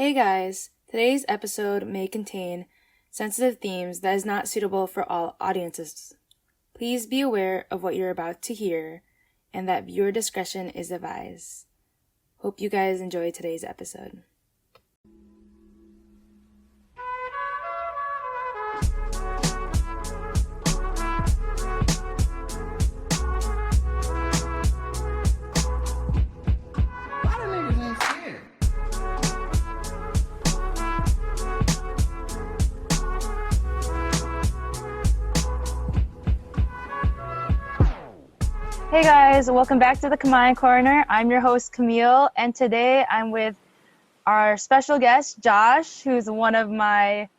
Hey guys, today's episode may contain sensitive themes that is not suitable for all audiences. Please be aware of what you're about to hear and that viewer discretion is advised. Hope you guys enjoy today's episode. Why the niggas ain't scared? Hey guys, welcome back to the Kamai Corner. I'm your host Camille, and today I'm with our special guest Josh, who's one of my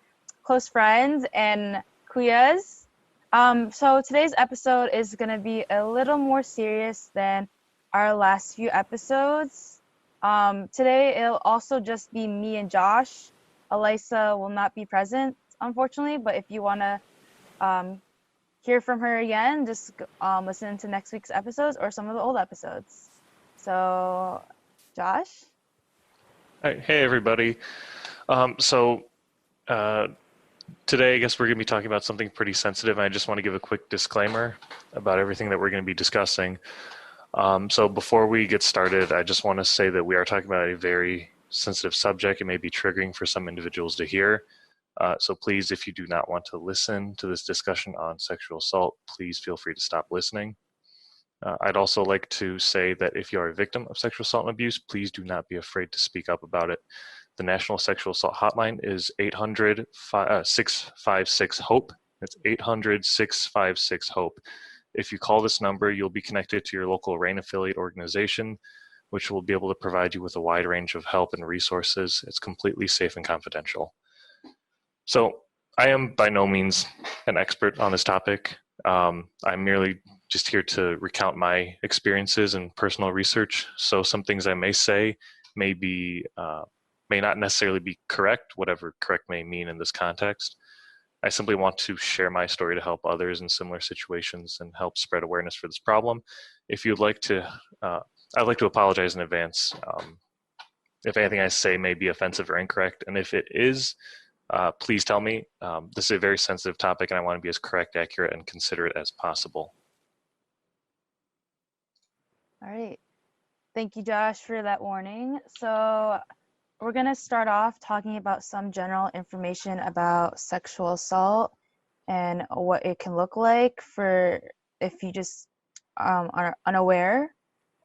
close friends and kuyas. So today's episode is going to be a little more serious than our last few episodes. Today it'll also just be me and Josh. Elisa will not be present, unfortunately, but if you want to hear from her again, just listen to next week's episodes or some of the old episodes. So, Josh? Hey everybody. Today I guess we're going to be talking about something pretty sensitive, and I just want to give a quick disclaimer about everything that we're going to be discussing. So before we get started, I just want to say that we are talking about a very sensitive subject. It may be triggering for some individuals to hear. So please, if you do not want to listen to this discussion on sexual assault, please feel free to stop listening. I'd also like to say that if you are a victim of sexual assault and abuse, please do not be afraid to speak up about it. The National Sexual Assault Hotline is 800-656-HOPE. That's 800-656-HOPE. If you call this number, you'll be connected to your local RAIN affiliate organization, which will be able to provide you with a wide range of help and resources. It's completely safe and confidential. So I am by no means an expert on this topic. I'm merely just here to recount my experiences and personal research. So some things I may say may not necessarily be correct, whatever correct may mean in this context. I simply want to share my story to help others in similar situations and help spread awareness for this problem. If you'd like to, I'd like to apologize in advance if anything I say may be offensive or incorrect. And if it is, please tell me. This is a very sensitive topic, and I want to be as correct, accurate, and considerate as possible. All right. Thank you, Josh, for that warning. So we're going to start off talking about some general information about sexual assault and what it can look like for if you just are unaware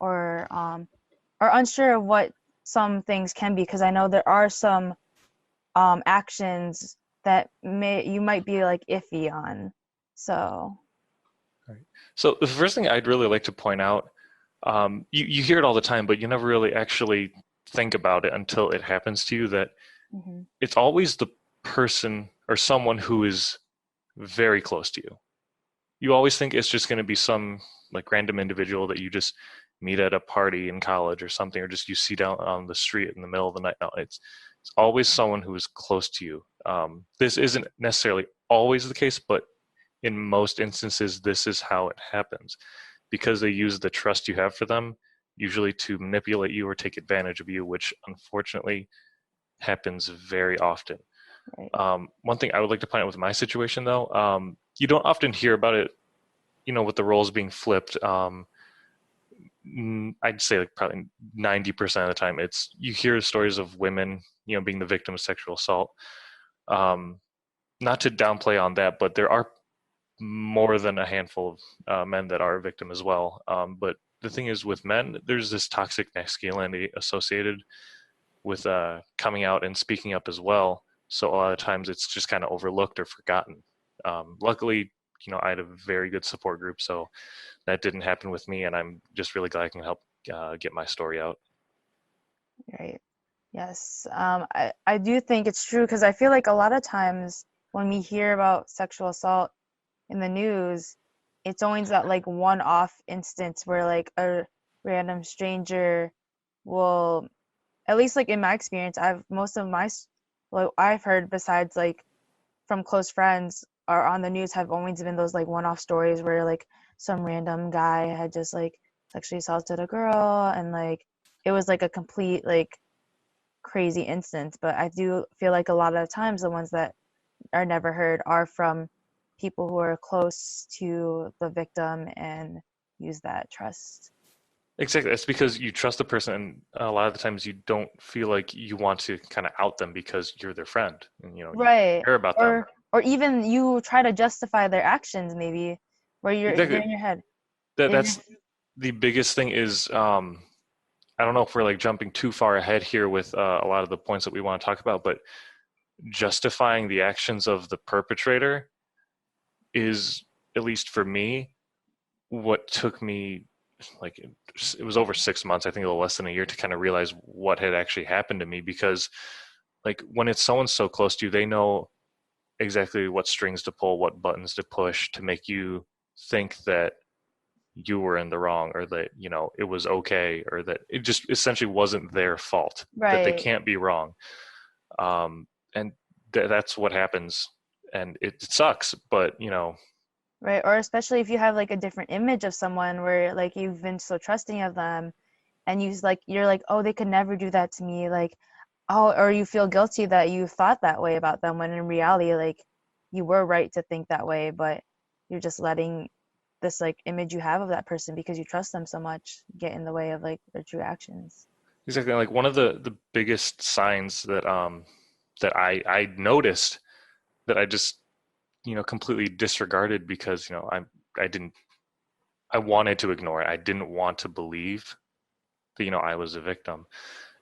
or unsure of what some things can be, because I know there are some actions that you might be like iffy on. So the first thing I'd really like to point out, you hear it all the time, but you never really actually think about it until it happens to you, that it's always the person or someone who is very close to you. You always think it's just going to be some like random individual that you just meet at a party in college or something, or just you see down on the street in the middle of the night. No, it's always someone who is close to you. This isn't necessarily always the case, but in most instances, this is how it happens, because they use the trust you have for them, usually to manipulate you or take advantage of you, which unfortunately happens very often. Right. One thing I would like to point out with my situation, though, you don't often hear about it, with the roles being flipped. I'd say like probably 90% of the time, you hear stories of women, being the victim of sexual assault. Not to downplay on that, but there are more than a handful of men that are a victim as well. But the thing is, with men, there's this toxic masculinity associated with coming out and speaking up as well. So a lot of times it's just kind of overlooked or forgotten. Luckily, I had a very good support group, so that didn't happen with me, and I'm just really glad I can help get my story out. Right. Yes. I do think it's true, because I feel like a lot of times when we hear about sexual assault in the news, it's always that like one-off instance where like a random stranger will, at least like in my experience, I've heard, besides like from close friends or on the news, have always been those like one-off stories where like some random guy had just like sexually assaulted a girl, and like it was like a complete like crazy instance, but I do feel like a lot of the times the ones that are never heard are from people who are close to the victim and use that trust. Exactly. It's because you trust the person, and a lot of the times you don't feel like you want to kind of out them because you're their friend, and you Right. care about them. Or even you try to justify their actions, maybe, where they're Exactly. in your head. You're That's the biggest thing is I don't know if we're like jumping too far ahead here with a lot of the points that we want to talk about, but justifying the actions of the perpetrator is, at least for me, what took me like it was over 6 months, I think a little less than a year, to kind of realize what had actually happened to me. Because like when it's someone so close to you, they know exactly what strings to pull, what buttons to push to make you think that you were in the wrong, or that it was okay, or that it just essentially wasn't their fault, that they right. can't be wrong. And that's what happens, and it sucks, but Right. Or especially if you have like a different image of someone where like you've been so trusting of them and you're like, oh, they could never do that to me. Like, oh, or you feel guilty that you thought that way about them when in reality, like you were right to think that way, but you're just letting this like image you have of that person because you trust them so much get in the way of like their true actions. exactly. Like one of the biggest signs that that I noticed, that I just completely disregarded, because I didn't, I wanted to ignore it. I didn't want to believe that I was a victim.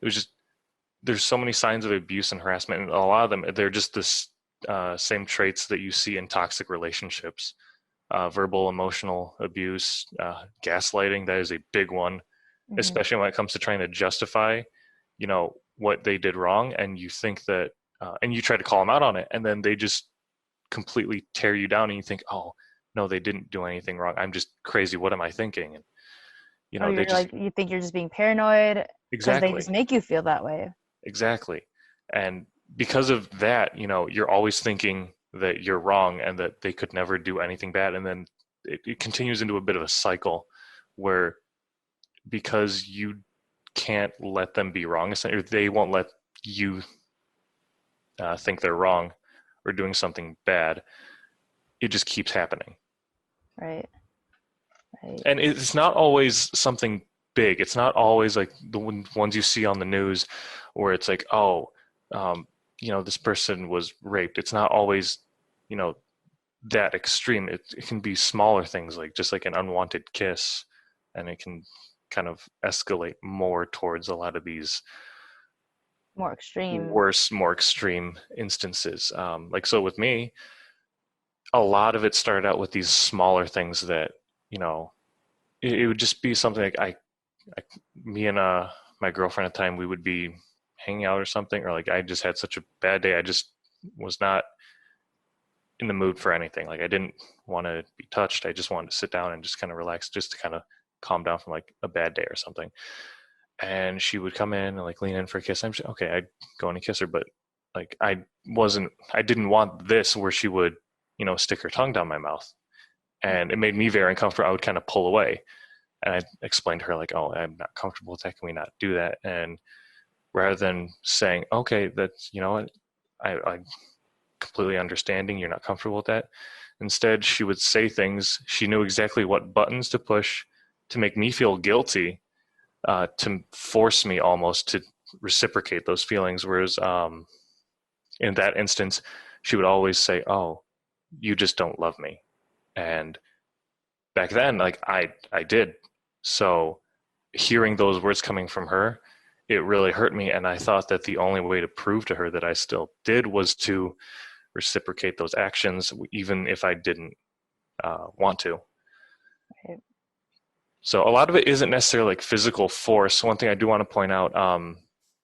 It was just, there's so many signs of abuse and harassment, and a lot of them, they're just this same traits that you see in toxic relationships. Verbal, emotional abuse, gaslighting, that is a big one, Hmm. especially when it comes to trying to justify, what they did wrong, and you think that, and you try to call them out on it, and then they just completely tear you down, and you think, oh, no, they didn't do anything wrong. I'm just crazy. What am I thinking? And Or they you're just, like, you think you're just being paranoid because they just exactly, make you feel that way. exactly. And because of that, you're always thinking that you're wrong and that they could never do anything bad. And then it continues into a bit of a cycle where, because you can't let them be wrong, or they won't let you think they're wrong or doing something bad, it just keeps happening. Right. Right. And it's not always something big. It's not always like the ones you see on the news where it's like, oh, this person was raped. It's not always, you know, that extreme. It can be smaller things, like just like an unwanted kiss, and it can kind of escalate more towards a lot of these More extreme. worse, more extreme instances. Like, so with me, a lot of it started out with these smaller things that, you know, it would just be something like me and my girlfriend at the time, we would be hanging out or something, or like I just had such a bad day. I just was not in the mood for anything. Like I didn't want to be touched. I just wanted to sit down and just kind of relax, just to kind of calm down from like a bad day or something. And she would come in and like lean in for a kiss. I'm just, okay, I'd go in and kiss her, but like I didn't want this where she would, stick her tongue down my mouth. And it made me very uncomfortable. I would kind of pull away. And I explained to her like, oh, I'm not comfortable with that. Can we not do that? And rather than saying, okay, that's, what, I completely understanding you're not comfortable with that. Instead, she would say things. She knew exactly what buttons to push to make me feel guilty, to force me almost to reciprocate those feelings. Whereas in that instance, she would always say, oh, you just don't love me. And back then, like I did. So hearing those words coming from her, it really hurt me. And I thought that the only way to prove to her that I still did was to reciprocate those actions, even if I didn't want to. Right. So a lot of it isn't necessarily like physical force. One thing I do want to point out,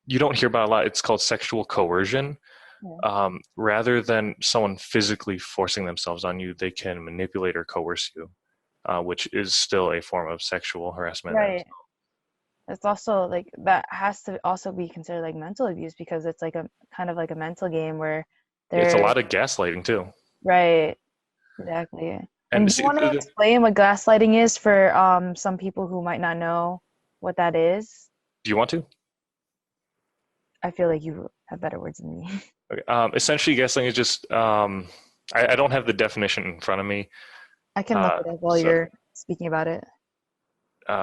you don't hear about a lot. It's called sexual coercion. Yeah. Rather than someone physically forcing themselves on you, they can manipulate or coerce you, which is still a form of sexual harassment. Right. It's also like that has to also be considered like mental abuse because it's like a kind of like a mental game where It's a they're lot of gaslighting too. right. Exactly. And And do you see, want to explain what gaslighting is for some people who might not know what that is? do you want to? I feel like you have better words than me. Okay. Essentially, gaslighting is just I don't have the definition in front of me. I can look Uh, it up while so you're speaking about it.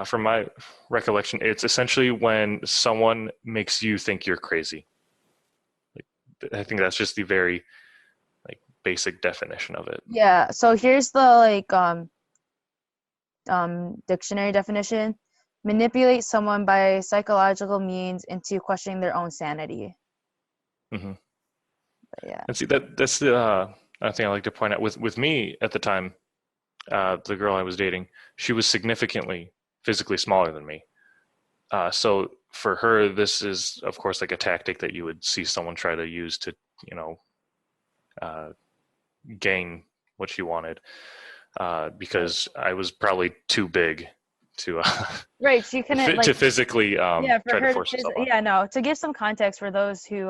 from my recollection, it's essentially when someone makes you think you're crazy. I think that's just the very like basic definition of it. Yeah, so here's the like dictionary definition. Manipulate someone by psychological means into questioning their own sanity. Hmm. But yeah. And see that's the other thing I like to point out with me at the time. The girl I was dating, she was significantly physically smaller than me. So for her, this is of course like a tactic that you would see someone try to use to, you know, uh, gain what she wanted. Because I was probably too big to Right, she couldn't to like physically yeah, for try to her to force herself on. yeah, no, to give some context for those who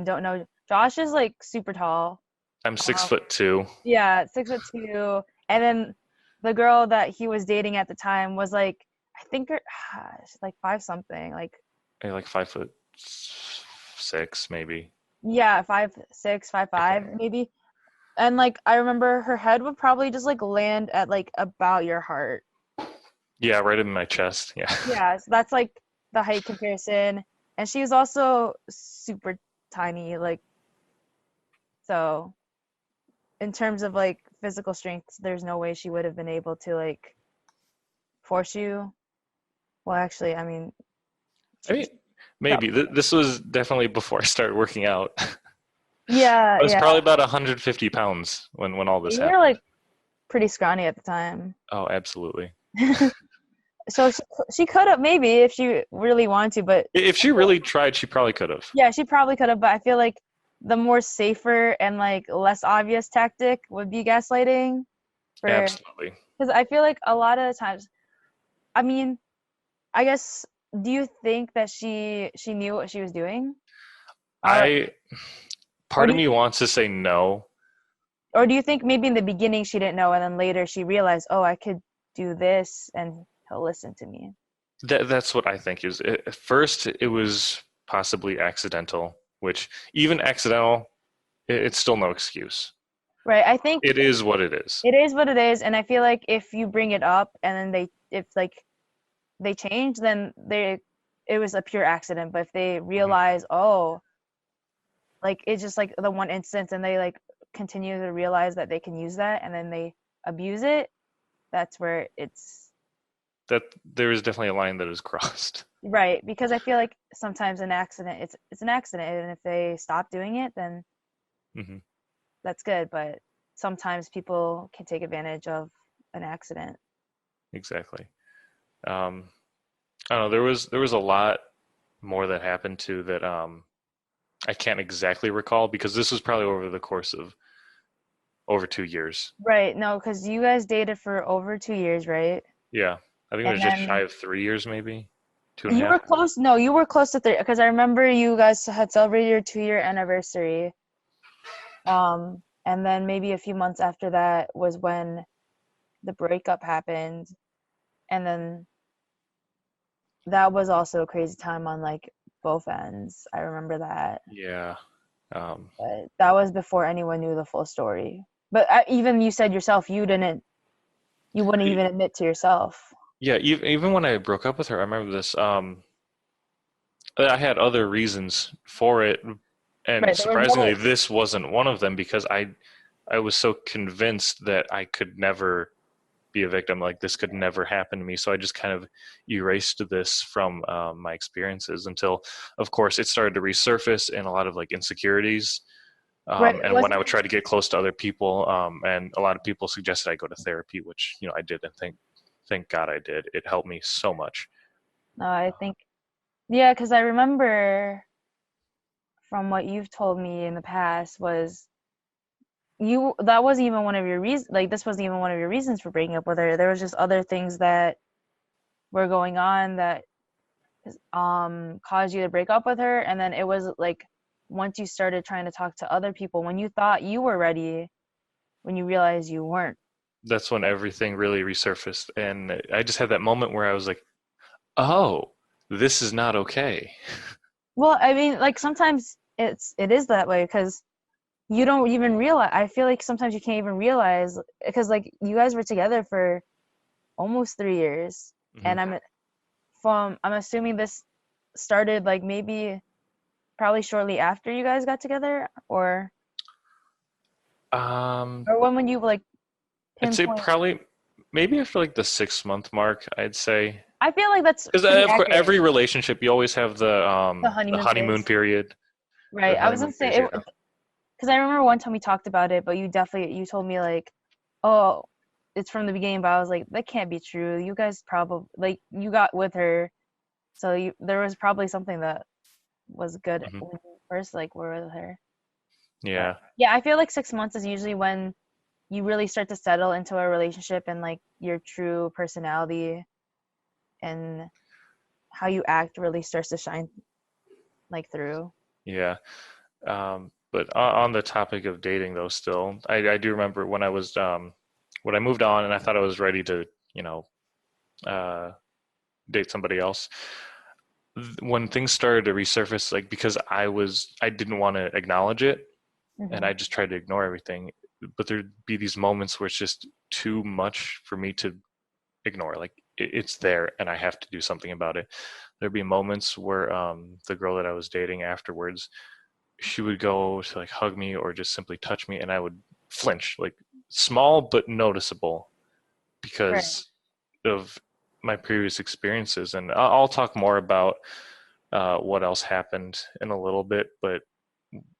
don't know, Josh is like super tall. I'm six Um foot two, yeah, 6'2", and then the girl that he was dating at the time was like I think her she's like five something, like maybe like 5'6", maybe. yeah, 5'6", five I can't five remember. maybe. And like I remember her head would probably just like land at like about your heart. Yeah, right in my chest. Yeah. Yeah, so that's like the height comparison. And she was also super tiny, like so in terms of like physical strength, there's no way she would have been able to like force you. Well, actually, I mean, I mean, that, maybe this was definitely before I started working out. yeah, I was yeah. probably about 150 pounds when all this You were like happened. pretty scrawny at the time. Oh, absolutely. So she could have maybe if she really wanted to, but If she really tried, she probably could have. yeah, she probably could have, but I feel like the more safer and like less obvious tactic would be gaslighting for Absolutely. because I feel like a lot of the times, I mean, I guess do you think that she knew what she was doing? Or I or Part do of you me wants to say no. or do you think maybe in the beginning she didn't know and then later she realized, "Oh, I could do this and he'll listen to me." That's what I think is. At first, it was possibly accidental, which even accidental, it's still no excuse. Right? I think It is what it is. it is what it is, and I feel like if you bring it up and then if like they change, then it was a pure accident. But if they Mhm. realize, oh, like it's just like the one instance, and they like continue to realize that they can use that, and then they abuse it, that's where it's That there is definitely a line that is crossed. right. Because I feel like sometimes an accident, it's an accident, and if they stop doing it, then Hmm. that's good. But sometimes people can take advantage of an accident. Exactly. Um, I don't know. There was a lot more that happened too that I can't exactly recall because this was probably over the course of over 2 years. Right. No, because you guys dated for over 2 years, right? Yeah, I think it And was just shy then of 3 years, maybe two and a you were half. close. No, you were close to three because I remember you guys had celebrated your 2 year anniversary. And then maybe a few months after that was when the breakup happened. And then that was also a crazy time on like both ends. I remember that. Yeah. Um, But that was before anyone knew the full story. But even you said yourself, you wouldn't y- even admit to yourself. yeah. Even when I broke up with her, I remember this. I had other reasons for it, and Right. There was surprisingly, no, this wasn't one of them because I was so convinced that I could never be a victim. Like this could never happen to me. So I just kind of erased this from my experiences until, of course, it started to resurface in a lot of like insecurities. right. And when I would try to get close to other people, and a lot of people suggested I go to therapy, which I did, and thank God I did. It helped me so much. No, I think, yeah, because I remember from what you've told me in the past was that wasn't even one of your reasons, like this wasn't even one of your reasons for breaking up with her. There was just other things that were going on that caused you to break up with her, and then it was like once you started trying to talk to other people when you thought you were ready, when you realized you weren't. That's when everything really resurfaced, and I just had that moment where I was like, "Oh, this is not okay." Well, I mean, like sometimes it is that way because you don't even realize. I feel like sometimes you can't even realize because like you guys were together for almost 3 years, Hmm. and I'm assuming this started like maybe probably shortly after you guys got together, Um, or when would you like I'd say pinpoint? probably maybe after like the 6 month mark, I'd say. I feel like that's Because pretty of course, accurate. every relationship you always have The the honeymoon honeymoon phase, period. The right? I was gonna honeymoon say phase, it yeah. because I remember one time we talked about it, but you told me like, oh, it's from the beginning, but I was like, that can't be true. You guys probably like you got with her, so there was probably something that was good Hmm. when you first like were with her. But Yeah, yeah, I feel like 6 months is usually when you really start to settle into a relationship and like your true personality and how you act really starts to shine like through. yeah. But on the topic of dating, though, still, I do remember when I was when I moved on and I thought I was ready to, you know, uh, date somebody else. When things started to resurface, like because I didn't want to acknowledge it, and Hmm. I just tried to ignore everything. But there'd be these moments where it's just too much for me to ignore. Like it's there, and I have to do something about it. There'd be moments where the girl that I was dating afterwards, she would go to like hug me or just simply touch me, and I would flinch, like small but noticeable Right. because of my previous experiences. And I'll talk more about what else happened in a little bit, but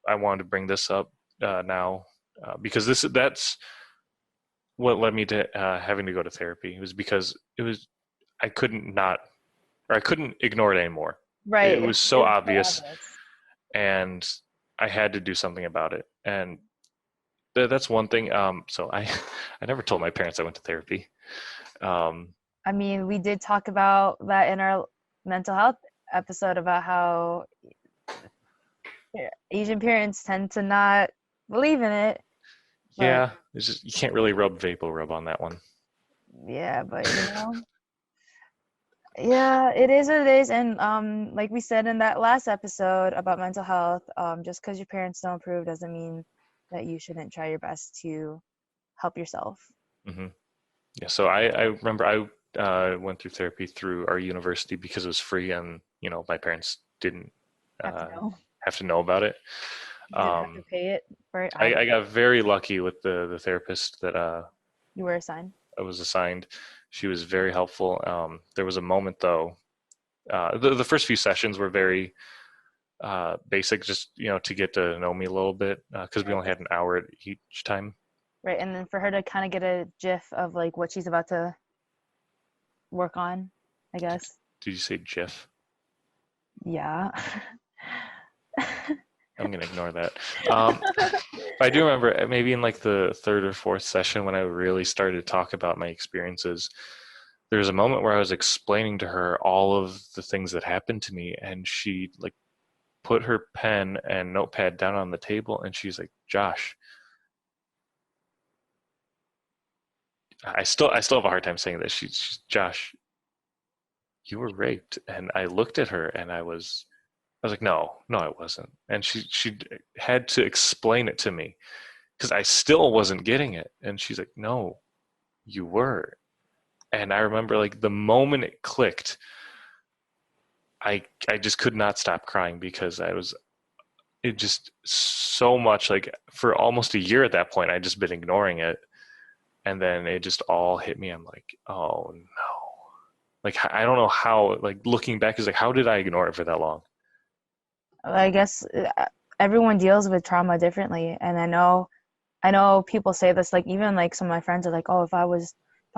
I wanted to bring this up now because that's what led me to having to go to therapy. It was because it was I couldn't not or I couldn't ignore it anymore. It Right. was so It's so obvious, obvious. and I had to do something about it. And that's one thing. So I I never told my parents I went to therapy. Um, I mean, we did talk about that in our mental health episode about how Asian parents tend to not believe in it, but yeah, it's just you can't really rub vapor rub on that one. yeah, but yeah, it is what it is. And like we said in that last episode about mental health, just because your parents don't approve doesn't mean that you shouldn't try your best to help yourself. Hmm. Yeah, so I remember I went through therapy through our university because it was free, and my parents didn't Have to uh, know. have to know about it. You didn't have to Um, pay it for it I either. got very lucky with the therapist that You were assigned. I was assigned. She was very helpful. There was a moment though. The first few sessions were very basic, just to get to know me a little bit because we Right. only had an hour each time. Right. And then for her to kind of get a gif of like what she's about to work on, I guess. Did you say GIF? Yeah. I'm gonna ignore that. Um, I do remember maybe in like the third or fourth session when I really started to talk about my experiences, there was a moment where I was explaining to her all of the things that happened to me, and she like put her pen and notepad down on the table, and she's like, "Josh, I still have a hard time saying this. She's Josh, you were raped." And I looked at her, and I was like, "No, no, I wasn't." And she had to explain it to me because I still wasn't getting it. And she's like, "No, you were." And I remember like the moment it clicked, I just could not stop crying because it just so much like for almost a year at that point I just been ignoring it, and then it just all hit me. I'm like, oh no, like I don't know how, like looking back is like how did I ignore it for that long? I guess everyone deals with trauma differently, and I know people say this like even like some of my friends are like, "Oh, if I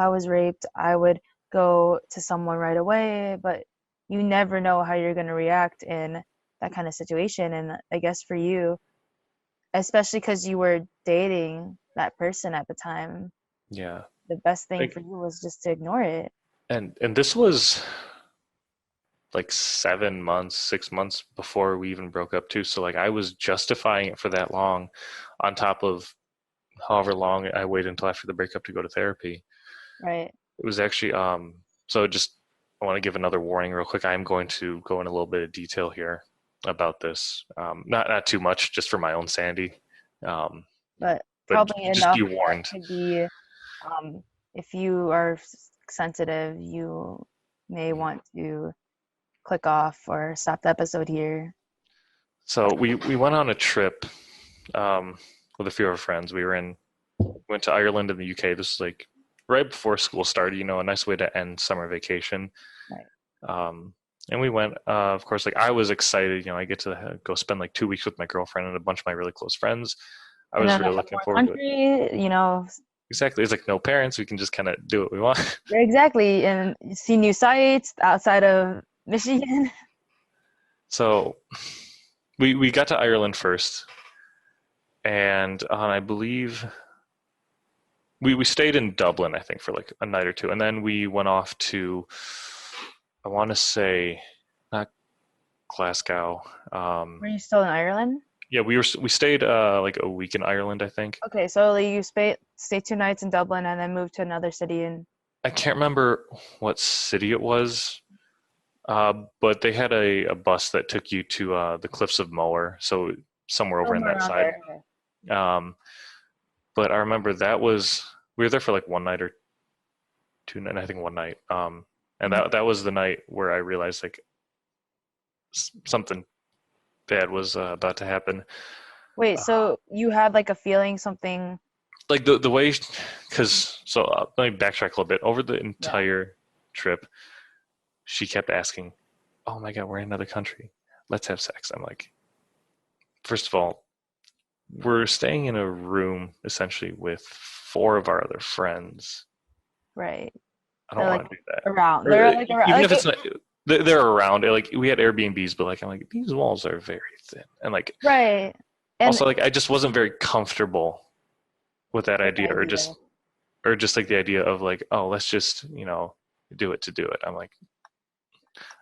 was raped, I would go to someone right away," but you never know how you're going to react in that kind of situation. And I guess for you, especially cuz you were dating that person at the time, Yeah, the best thing for like you was just to ignore it. and this was like 7 months 6 months before we even broke up too, so like I was justifying it for that long on top of however long I waited until after the breakup to go to therapy. Right. It was actually so just I want to give another warning real quick. I'm going to go in a little bit of detail here. about this. Not too much, just for my own sanity. But But probably just be enough that warned. could be, if you are sensitive, you may want to click off or stop the episode here. So we went on a trip with a few of our friends. Went to Ireland and the UK. This was like right before school started. A nice way to end summer vacation. Right. And we went. Of course, like I was excited. I get to go spend like 2 weeks with my girlfriend and a bunch of my really close friends. I And was then really like a looking foreign forward to it. country. Exactly. It's like no parents. We can just kind of do what we want. Exactly, and see new sites outside of Michigan. So we got to Ireland first, and I believe we stayed in Dublin, I think, for like a night or two, and then we went off to, I want to say, not Glasgow. Were you still in Ireland? Yeah, we stayed like a week in Ireland, I think. Okay, so like, you stay 2 nights in Dublin and then moved to another city in. I can't remember what city it was, but they had a bus that took you to the Cliffs of Moher, so somewhere over in Somewhere that around side. there. Okay. But I remember we were there for like one night or 2 nights, I think one night. And that was the night where I realized like something bad was about to happen. Wait, so you had like a feeling something? Like the way, because let me backtrack a little bit. Over the entire trip, she kept asking, "Oh my God, we're in another country. Let's have sex." I'm like, first of all, we're staying in a room essentially with 4 of our other friends. Right. I don't want to do that. Around. Or, They're like around. even Like if it's not, they're around. Like we had Airbnbs, but like I'm like these walls are very thin, and like right. And also like I just wasn't very comfortable with that idea, or just like the idea of like, oh, let's just do it to do it. I'm like,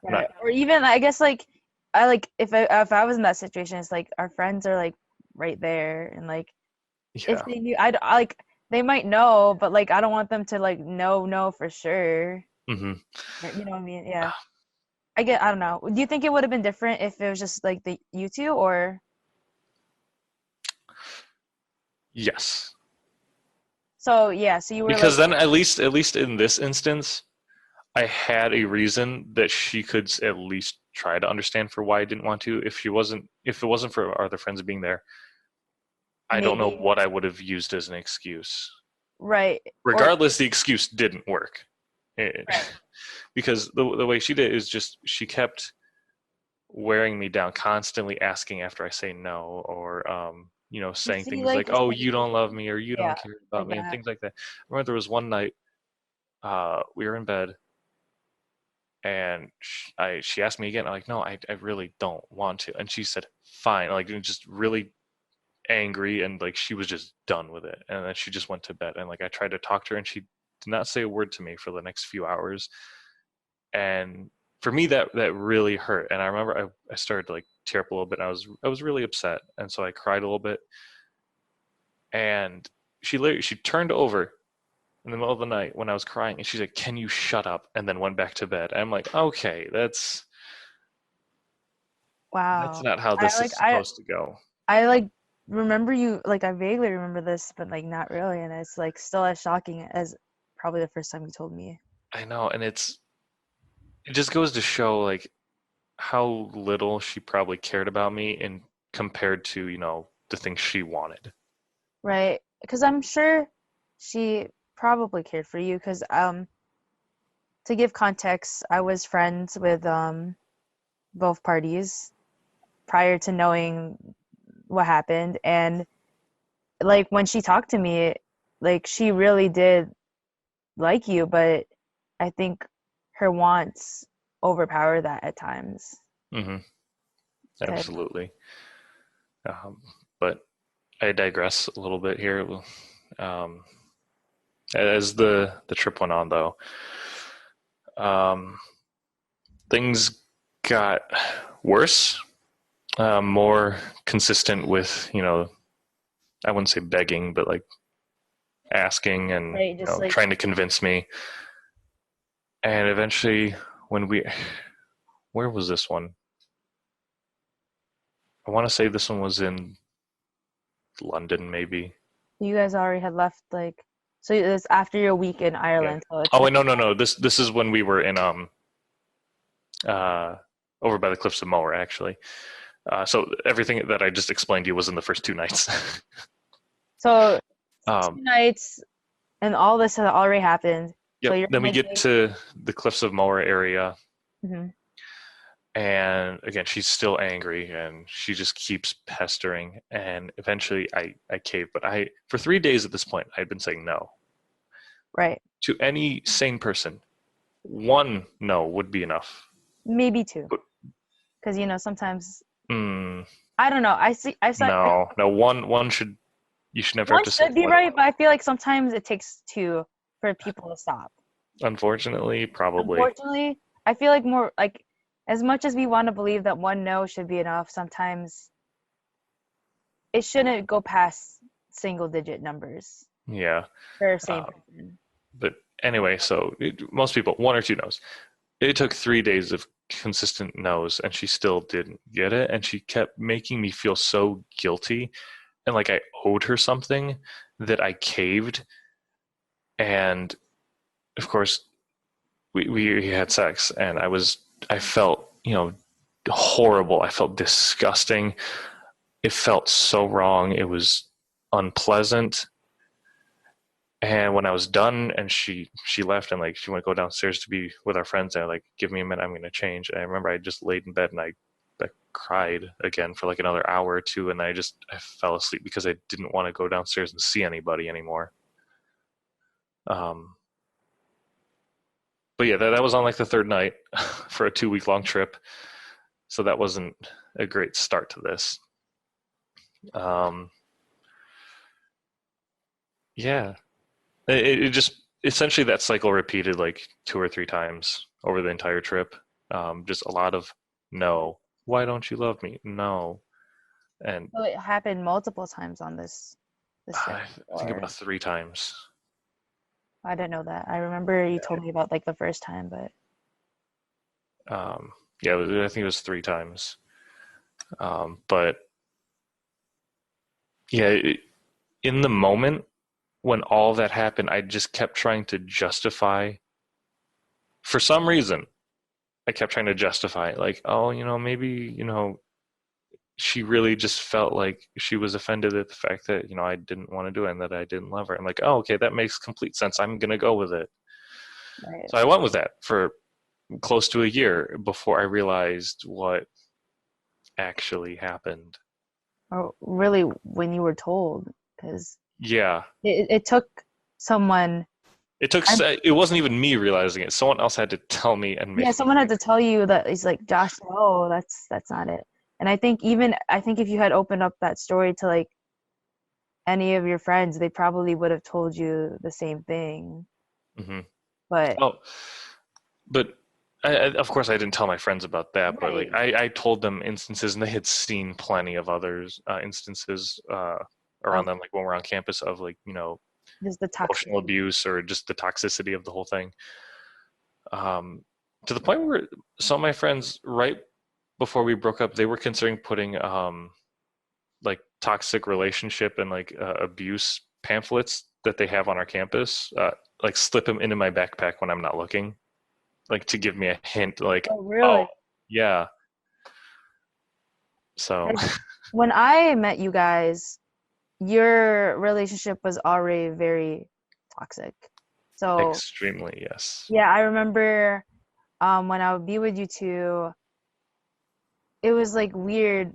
right. Or even I guess like I like if I was in that situation, it's like our friends are like right there, and like if they knew, I like they might know, but like I don't want them to like know for sure. Mm-hmm. You know what I mean? Yeah. I don't know. Do you think it would have been different if it was just like you two, or? Yes. So yeah, so you were Because like, then at least in this instance, I had a reason that she could at least try to understand for why I didn't want to. If it wasn't for our other friends being there, I don't know maybe, what I would have used as an excuse. right? Regardless, the excuse didn't work. Right. Because the way she did is just she kept wearing me down, constantly asking after I say no, or saying things like, "Oh, you don't love me," or "You don't care about like me," and that. things like that. I remember there was one night we were in bed, and she asked me again. I'm like, "No, I really don't want to," and she said, "Fine," like just really angry, and like she was just done with it, and then she just went to bed. And like I tried to talk to her, and she did not say a word to me for the next few hours. And for me that really hurt, and I remember I started to like tear up a little bit, and I was really upset, and so I cried a little bit. And she turned over in the middle of the night when I was crying, and she said, "Can you shut up?" and then went back to bed. And I'm like, okay, that's Wow. not how this is supposed to go. I like remember you, like I vaguely remember this, but like not really, and it's like still as shocking as probably the first time you told me. I know, and it just goes to show like how little she probably cared about me, and compared to the things she wanted. Right. Because I'm sure she probably cared for you, because to give context, I was friends with both parties prior to knowing what happened, and like when she talked to me, like she really did like you, but I think her wants overpower that at times. Mm-hmm. Absolutely. But I digress a little bit here. Um, as the trip went on, though, things got worse, more consistent with I wouldn't say begging, but like asking and Right, just like trying to convince me. And eventually, where was this one? I want to say this one was in London, maybe. You guys already had left, like, so it was after your week in Yeah. Ireland. So it's Oh been, wait, no. This is when we were in uh over by the cliffs of Moher, actually. So everything that I just explained to you was in the first 2 nights. so um, 2 nights, and all this had already happened. So yep. you're Then we get hiking. to the cliffs of Moher area, Mhm. and again, she's still angry, and she just keeps pestering. And eventually, I cave. But I, for 3 days at this point, I had been saying no Right. to any sane person. One no would be enough. Maybe two. But Because, sometimes, mm, I don't know. no, one should. You should never have One to say should be more than right, one. but I feel like sometimes it takes two for people to stop. Unfortunately, probably. Unfortunately, I feel like more like as much as we want to believe that one no should be enough, sometimes it shouldn't go past single digit numbers Yeah. for a same Uh, person. but anyway, so most people, one or two no's. It took 3 days of consistent no's, and she still didn't get it. And she kept making me feel so guilty and like I owed her something that I caved. And of course, we had sex, and I felt, horrible. I felt disgusting. It felt so wrong. It was unpleasant. And when I was done and she left and like she went to go downstairs to be with our friends, and I like, give me a minute, I'm gonna change. And I remember I just laid in bed and I cried again for like another hour or two, and I fell asleep because I didn't want to go downstairs and see anybody anymore. Um, but yeah, that was on like the third night for a 2 week long trip. So that wasn't a great start to this. Um, yeah, it just essentially that cycle repeated like 2 or 3 times over the entire trip. Just a lot of no. Why don't you love me? No. And So it happened multiple times on this trip. I think Or about 3 times. I didn't know that. I remember you told me about like the first time, but Um, yeah, I think it was 3 times. But yeah, in the moment when all that happened, I just kept trying to justify. For some reason, I kept trying to justify it, like, oh, maybe, she really just felt like she was offended at the fact that, I didn't want to do it and that I didn't love her. I'm like, oh, okay, that makes complete sense. I'm gonna go with it. right. So I went with that for close to a year before I realized what actually happened. Or really when you were told, because Yeah. it took someone. It took, I'm, it wasn't even me realizing it. Someone else had to tell me and yeah, make me someone had think. to tell you that. It's like, Josh, no, that's not it. And I think if you had opened up that story to like any of your friends, they probably would have told you the same thing. Hmm. But Oh, but of course I didn't tell my friends about that, but like right, I told them instances, and they had seen plenty of others instances around of them, like when we're on campus, of like, just the emotional toxicity. abuse or just the toxicity of the whole thing. Um, to the point where some of my friends, right before we broke up, they were considering putting like toxic relationship and like abuse pamphlets that they have on our campus, like slip them into my backpack when I'm not looking, like to give me a hint, like, Oh, oh, really? yeah. So 'Cause when I met you guys, your relationship was already very toxic. So extremely, yes. yeah, I remember when I would be with you two, it was like weird.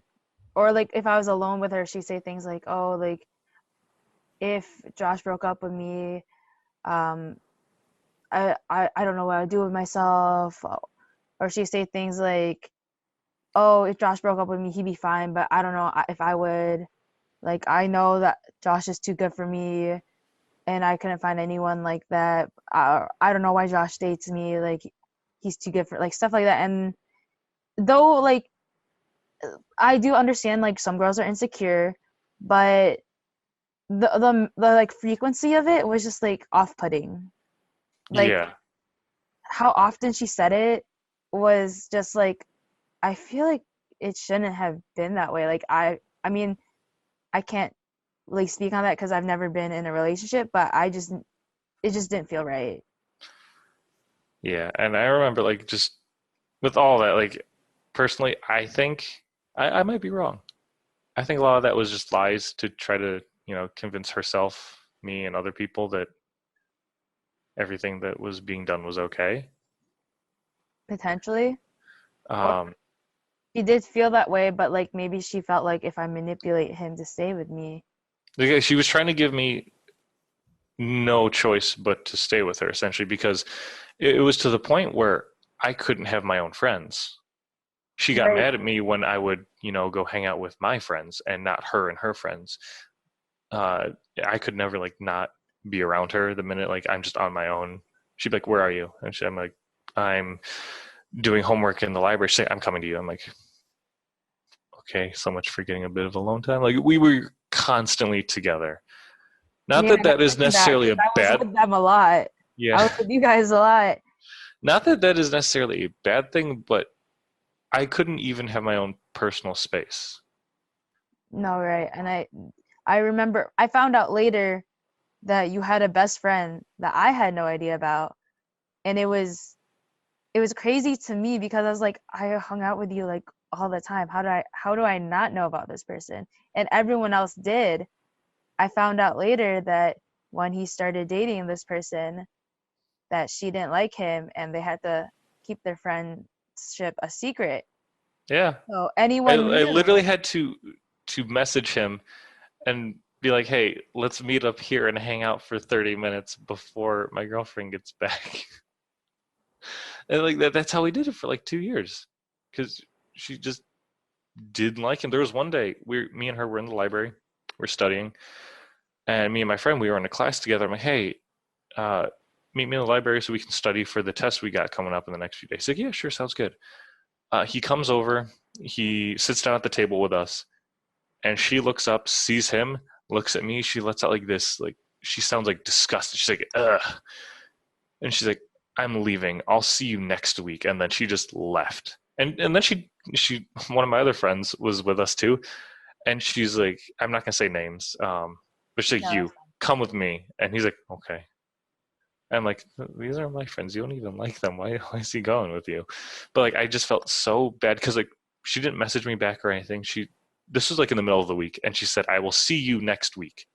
Or like if I was alone with her, she'd say things like, "Oh, like if Josh broke up with me, um, I don't know what I'd do with myself." Or she'd say things like, "Oh, if Josh broke up with me, he'd be fine, but I don't know if I would. Like I know that Josh is too good for me, and I couldn't find anyone like that. I don't know why Josh dates me. Like he's too good for like stuff like that." And though like I do understand like some girls are insecure, but the like frequency of it was just like off-putting. Like Yeah. how often she said it was just like I feel like it shouldn't have been that way. Like I mean, I can't like speak on that because I've never been in a relationship, but it just didn't feel right. Yeah, and I remember like just with all that, like personally, I think I might be wrong. I think a lot of that was just lies to try to, convince herself, me, and other people that everything that was being done was okay. Potentially. Or Um, she did feel that way, but like maybe she felt like if I manipulate him to stay with me. she was trying to give me no choice but to stay with her essentially because it was to the point where I couldn't have my own friends. She got Right. mad at me when I would, go hang out with my friends and not her and her friends. Uh, I could never like not be around her the minute like I'm just on my own. She'd be like, "Where are you?" And I'm like, "I'm doing homework in the library." She's like, "I'm coming to you." I'm like, "Okay, so much for getting a bit of alone time." Like we were constantly together. Not Yeah, that I that is remember that necessarily because a I was bad, with them a lot. I yeah. was with you guys a lot. Not that that is necessarily a bad thing, but I couldn't even have my own personal space. No, right. And I remember I found out later that you had a best friend that I had no idea about. And it was crazy to me because I was like, I hung out with you like all the time. How do I not know about this person? And everyone else did. I found out later that when he started dating this person, that she didn't like him and they had to keep their friendship a secret. Yeah. So I, anyone I knew. literally had to message him and be like, "Hey, let's meet up here and hang out for 30 minutes before my girlfriend gets back." And like that's how we did it for like 2 years, because she just didn't like him. There was one day me and her were in the library, we're studying, and me and my friend we were in a class together. I'm like, "Hey, uh, meet me in the library so we can study for the test we got coming up in the next few days." He's like, "Yeah, sure, sounds good." He comes over, he sits down at the table with us, and she looks up, sees him, looks at me. She lets out like this, like she sounds like disgusted. She's like, "Ugh," and she's like, "I'm leaving. I'll see you next week." And then she just left. And then she one of my other friends was with us too, and she's like, I'm not gonna say names, but she's like, No, "You come with me," and he's like, "Okay." I'm like, "These are my friends. You don't even like them. Why is he going with you?" But like, I just felt so bad because like she didn't message me back or anything. This was like in the middle of the week, and she said, "I will see you next week."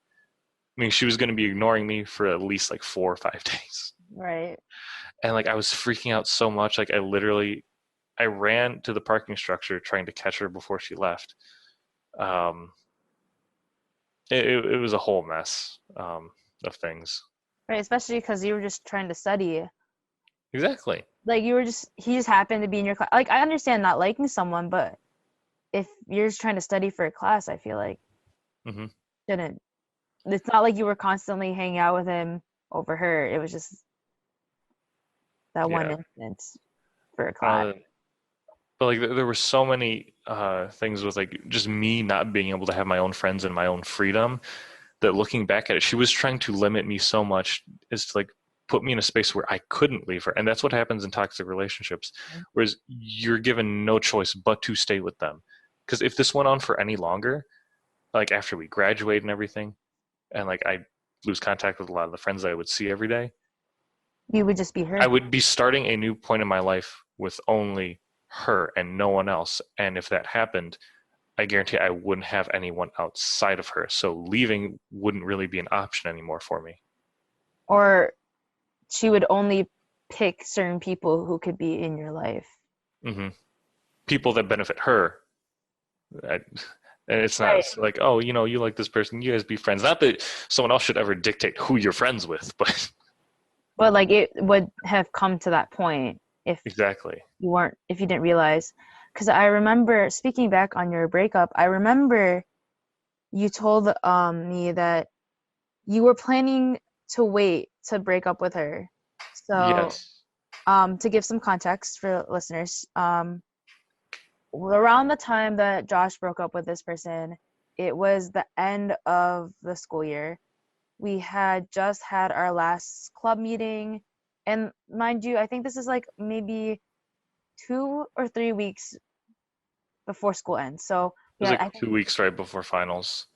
I mean, she was going to be ignoring me for at least like 4 or 5 days, right. and like I was freaking out so much. Like I ran to the parking structure trying to catch her before she left. Um, it was a whole mess of things. Right, especially because you were just trying to study. Exactly. Like he just happened to be in your class. Like I understand not liking someone, but if you're just trying to study for a class, I feel like Hmm. shouldn't. It's not like you were constantly hanging out with him over her. It was just that one Yeah. instance for a class. Uh, but like there were so many things with like just me not being able to have my own friends and my own freedom that looking back at it, she was trying to limit me so much as to like put me in a space where I couldn't leave her. And that's what happens in toxic relationships, whereas you're given no choice but to stay with them. Because if this went on for any longer, like after we graduate and everything, and like I lose contact with a lot of the friends that I would see every day, You would just be I her. would be starting a new point in my life with only her and no one else. And if that happened, I guarantee I wouldn't have anyone outside of her. So leaving wouldn't really be an option anymore for me. Or she would only pick certain people who could be in your life. Hmm. People that benefit her. I, and it's not Right. like, "Oh, you like this person, you guys be friends." Not that someone else should ever dictate who you're friends with, but But like it would have come to that point if exactly. if you didn't realize. Because I remember speaking back on your breakup, I remember you told me that you were planning to wait to break up with her. So Yes. to give some context for listeners, around the time that Josh broke up with this person, it was the end of the school year. We had just had our last club meeting, and mind you, I think this is like maybe 2 or 3 weeks before school ends. So It was yeah, like 2 weeks right before finals.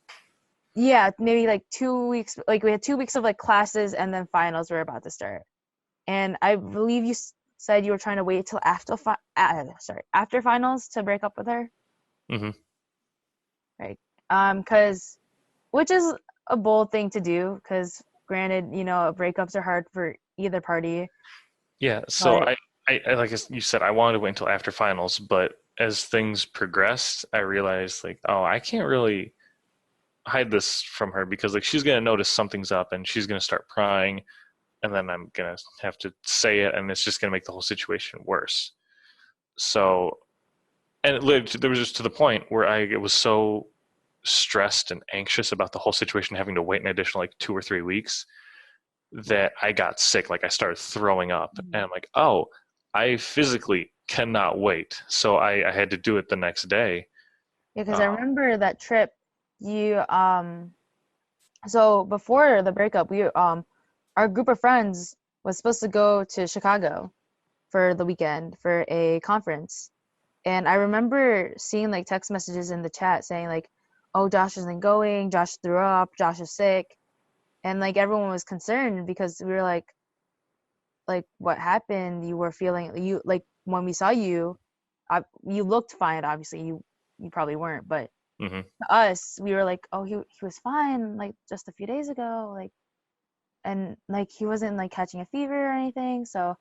yeah, maybe like 2 weeks. Like we had 2 weeks of like classes, and then finals were about to start. And I believe you said you were trying to wait till after finals to break up with her, Hmm. right? Cause which is a bold thing to do, because granted, breakups are hard for either party, Yeah, so but I like you said, I wanted to wait until after finals, but as things progressed, I realized like, oh, I can't really hide this from her because like she's gonna notice something's up and she's gonna start prying, and then I'm gonna have to say it, and it's just gonna make the whole situation worse. So, and there was just to the point where I was so stressed and anxious about the whole situation, having to wait an additional like 2 or 3 weeks, that I got sick. Like I started throwing up, and I'm like, oh, I physically cannot wait. So I had to do it the next day. yeah, because I Uh, remember that trip. You so before the breakup, we our group of friends was supposed to go to Chicago for the weekend for a conference. And I remember seeing like text messages in the chat saying like, "Oh, Josh isn't going. Josh threw up. Josh is sick." And like everyone was concerned because we were like what happened? You were feeling you like when we saw you, you looked fine. Obviously, you probably weren't, but mhm. to us, we were like, "Oh, he was fine like just a few days ago." Like, and like he wasn't like catching a fever or anything. So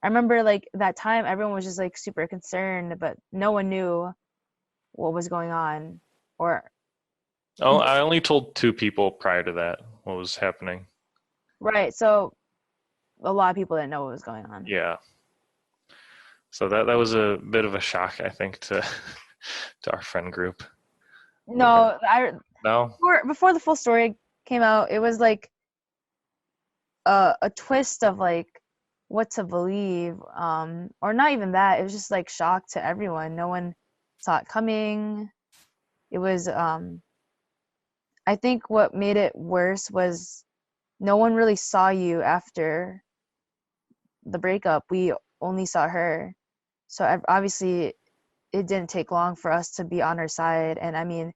I remember like that time everyone was just like super concerned, but no one knew what was going on. Or Oh, I only told 2 people prior to that what was happening. right, so a lot of people didn't know what was going on. Yeah. So that was a bit of a shock, I think, to to our friend group. No, I No? before the full story came out, it was like a twist of like what to believe, or not even that. It was just like shock to everyone. No one saw it coming. It was I think what made it worse was no one really saw you after the breakup. We only saw her. So obviously it didn't take long for us to be on her side. And I mean,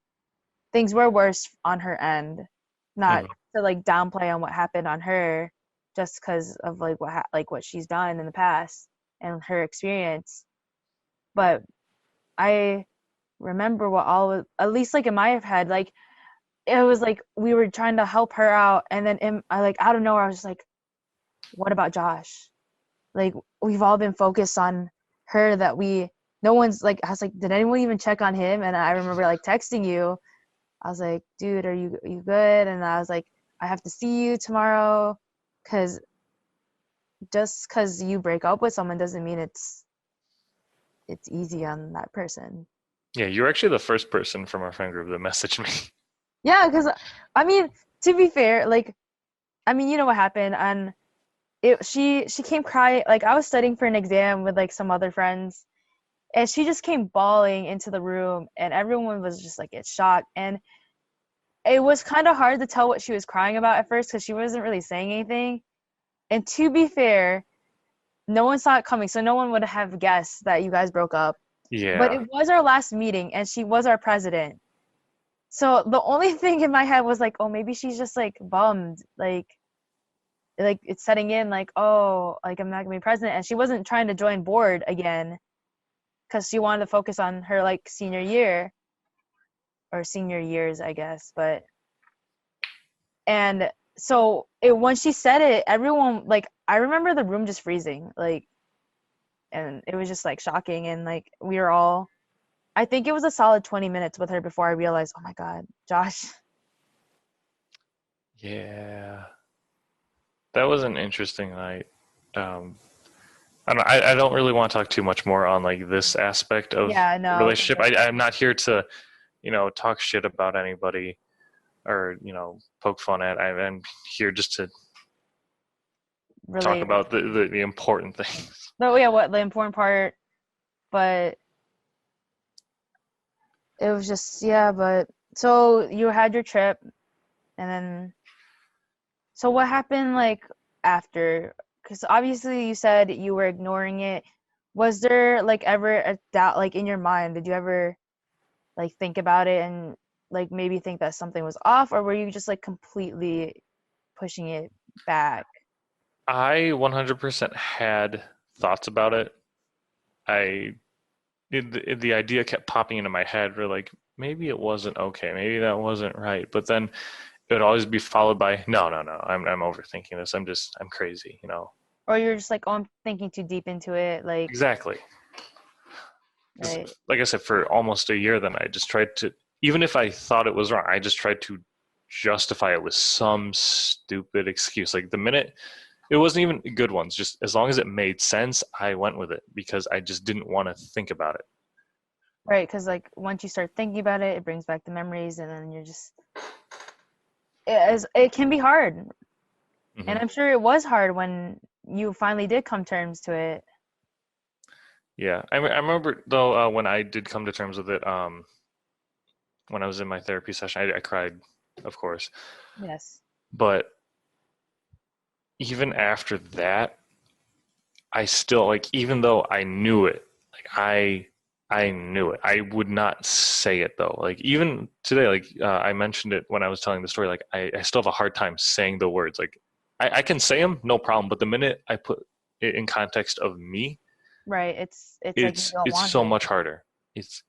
things were worse on her end. Not Hmm. to like downplay on what happened on her, just because of like what she's done in the past and her experience. But I remember what at least like in my head, like it was like we were trying to help her out, and then I like out of nowhere I was just like, what about Josh? Like we've all been focused on her, that no one's like, I was like, did anyone even check on him? And I remember like texting you. I was like, dude, are you good? And I was like, I have to see you tomorrow, because just because you break up with someone doesn't mean it's easy on that person. Yeah, you were actually the first person from our friend group that messaged me. Yeah, because I mean, to be fair, like I mean, you know what happened, and she came crying. Like I was studying for an exam with like some other friends, and she just came bawling into the room, and everyone was just like in shock. And it was kind of hard to tell what she was crying about at first because she wasn't really saying anything. And to be fair, no one saw it coming, so no one would have guessed that you guys broke up. But Yeah. it was our last meeting, and she was our president. So the only thing in my head was like, oh, maybe she's just like bummed, like it's setting in, like, oh, like I'm not gonna be president, and she wasn't trying to join board again because she wanted to focus on her like senior year or senior years, I guess. But and so when she said it, everyone, like, I remember the room just freezing, like, and it was just like shocking, and like we were all, I think it was a solid 20 minutes with her before I realized, oh my God, Josh. Yeah. That was an interesting night. Um, I don't really want to talk too much more on like this aspect of Yeah, the no, relationship. I'm not here to, talk shit about anybody or, poke fun at. I'm here just to talk relate. about the important things. But yeah, what the important part, but it was just, yeah, but so you had your trip, and then, so what happened like after? Because obviously you said you were ignoring it. Was there like ever a doubt, like in your mind? Did you ever like think about it and like maybe think that something was off, or were you just like completely pushing it back? I 100% had thoughts about it. I the idea kept popping into my head. Where like maybe it wasn't okay, maybe that wasn't right. But then it would always be followed by no, no, no. I'm overthinking this. I'm crazy. Or you're just like, oh, I'm thinking too deep into it, like, Exactly. 'Cause, right? like I said, for almost a year, then I just tried to, even if I thought it was wrong, I just tried to justify it with some stupid excuse. Like the minute it wasn't even good ones, just as long as it made sense, I went with it because I just didn't want to think about it. Right, because like once you start thinking about it, it brings back the memories, and then you're just it can be hard, and Hmm. I'm sure it was hard when you finally did come terms to it. Yeah, I remember though when I did come to terms with it, when I was in my therapy session, I cried, of course, Yes. but even after that, I still like, even though I knew it, like I knew it. I would not say it though. Like even today, like I mentioned it when I was telling the story. Like I still have a hard time saying the words. Like I can say them, no problem. But the minute I put it in context of me, Right. It's like you don't it's want so it. much harder. It's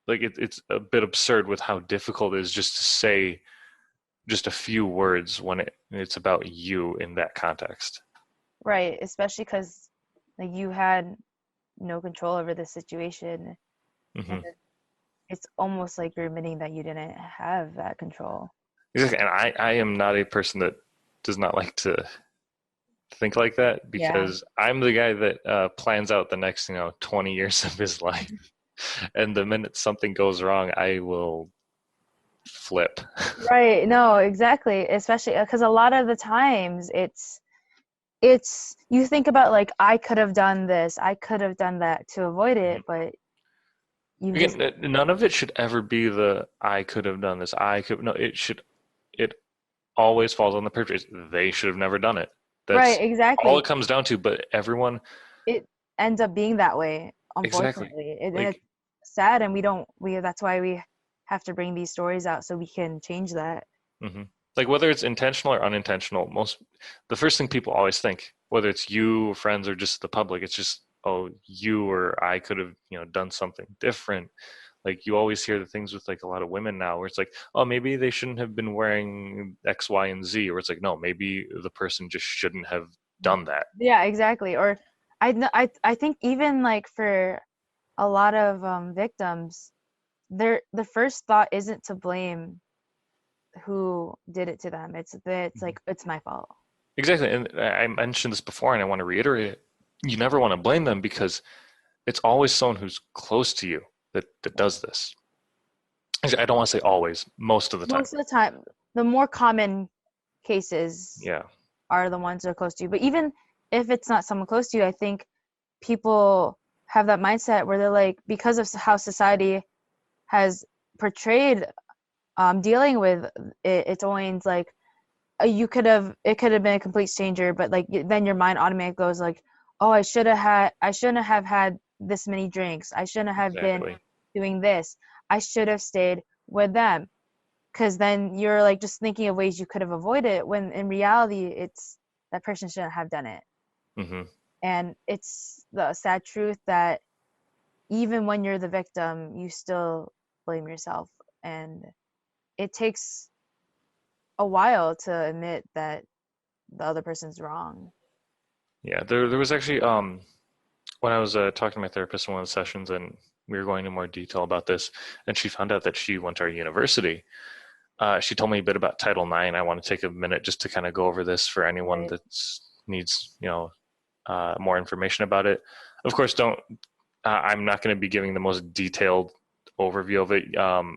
like it's a bit absurd with how difficult it is just to say just a few words when it's about you in that context. Right, especially because like you had no control over the situation, and Hmm. it's almost like you're admitting that you didn't have that control. Exactly. And I am not a person that does not like to think like that Yeah. because I'm the guy that plans out the next, 20 years of his life. And the minute something goes wrong, I will flip. Right. No, exactly. Especially because a lot of the times it's you think about like I could have done this, I could have done that to avoid it, but you just Again, none of it should ever be the I could have done this. I could no. It always falls on the perpetrator. They should have never done it. right, That's all it exactly. comes down to. But everyone, It ends up being that way, exactly. unfortunately. And it's Like, sad, and we that's why we have to bring these stories out so we can change that. hmm like whether it's intentional or unintentional, the first thing people always think, whether it's you, friends, or just the public, it's just, oh, you or I could have, done something different. Like you always hear the things with like a lot of women now where it's like, oh, maybe they shouldn't have been wearing X, Y, and Z, or it's like, no, maybe the person just shouldn't have done that. Yeah, exactly. Or I think even like for a lot of victims, the first thought isn't to blame who did it to them. It's Mhm. like it's my fault. Exactly. And I mentioned this before and I want to reiterate it. You never want to blame them because it's always someone who's close to you that does this. Actually, I don't want to say always, most of the time. Most of the time, the more common cases Yeah. are the ones that are close to you. But even if it's not someone close to you, I think people have that mindset where they're like, because of how society has portrayed dealing with it, it's always like it could have been a complete stranger, but like then your mind automatically goes like, oh, I shouldn't have had this many drinks. I shouldn't have been Exactly. doing this. I should have stayed with them. Because then you're like just thinking of ways you could have avoided it when in reality it's that person shouldn't have done it. Hmm. And it's the sad truth that even when you're the victim, you still blame yourself. And it takes a while to admit that the other person's wrong. Yeah. There was actually when I was talking to my therapist in one of the sessions, and we were going into more detail about this, and she found out that she went to our university. She told me a bit about Title IX. I want to take a minute just to kind of go over this for anyone Right. that needs, more information about it. Of course, don't. I'm not going to be giving the most detailed overview of it.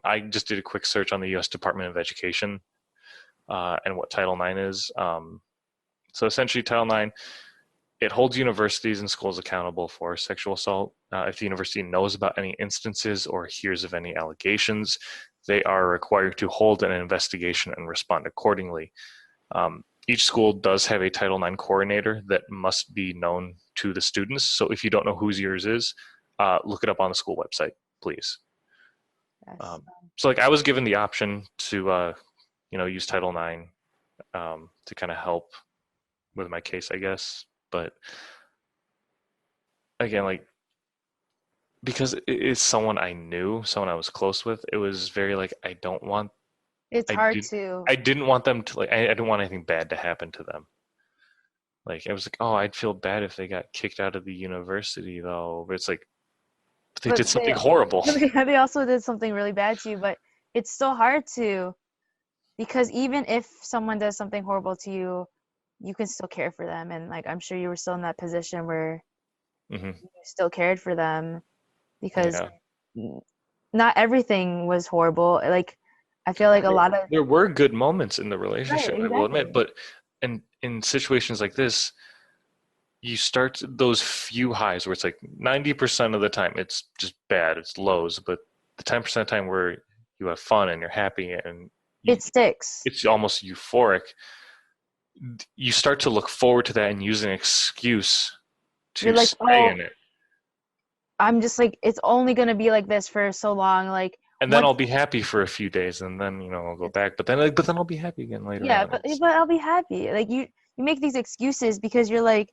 I just did a quick search on the U.S. Department of Education and what Title IX is. So essentially, Title IX, it holds universities and schools accountable for sexual assault. If the university knows about any instances or hears of any allegations, they are required to hold an investigation and respond accordingly. Each school does have a Title IX coordinator that must be known to the students. So if you don't know whose yours is, look it up on the school website, please. Yes. So like I was given the option to use Title IX to kind of help with my case, I guess. But again, like because it is someone I knew, someone I was close with, it was very like It's I hard didn't to. I didn't want them to like I didn't want anything bad to happen to them. Like I was like, oh, I'd feel bad if they got kicked out of the university though. But it's like they did But something horrible. they also did something really bad to you. But it's still hard to, because even if someone does something horrible to you, you can still care for them. And like I'm sure you were still in that position where Hmm. you still cared for them, because Yeah. not everything was horrible. Like I feel like a lot of. There were good moments in the Right, relationship, I will admit, exactly. but in situations like this, you start those few highs where it's like 90% of the time it's just bad, it's lows, but the 10% of the time where you have fun and you're happy and you, It sticks. it's almost euphoric, you start to look forward to that and use an excuse You're to like, stay oh, in it. I'm just like, it's only gonna be like this for so long. Like And then once, I'll be happy for a few days and then, I'll go back, but then I'll be happy again later yeah, on. but I'll be happy. Like you make these excuses because you're like,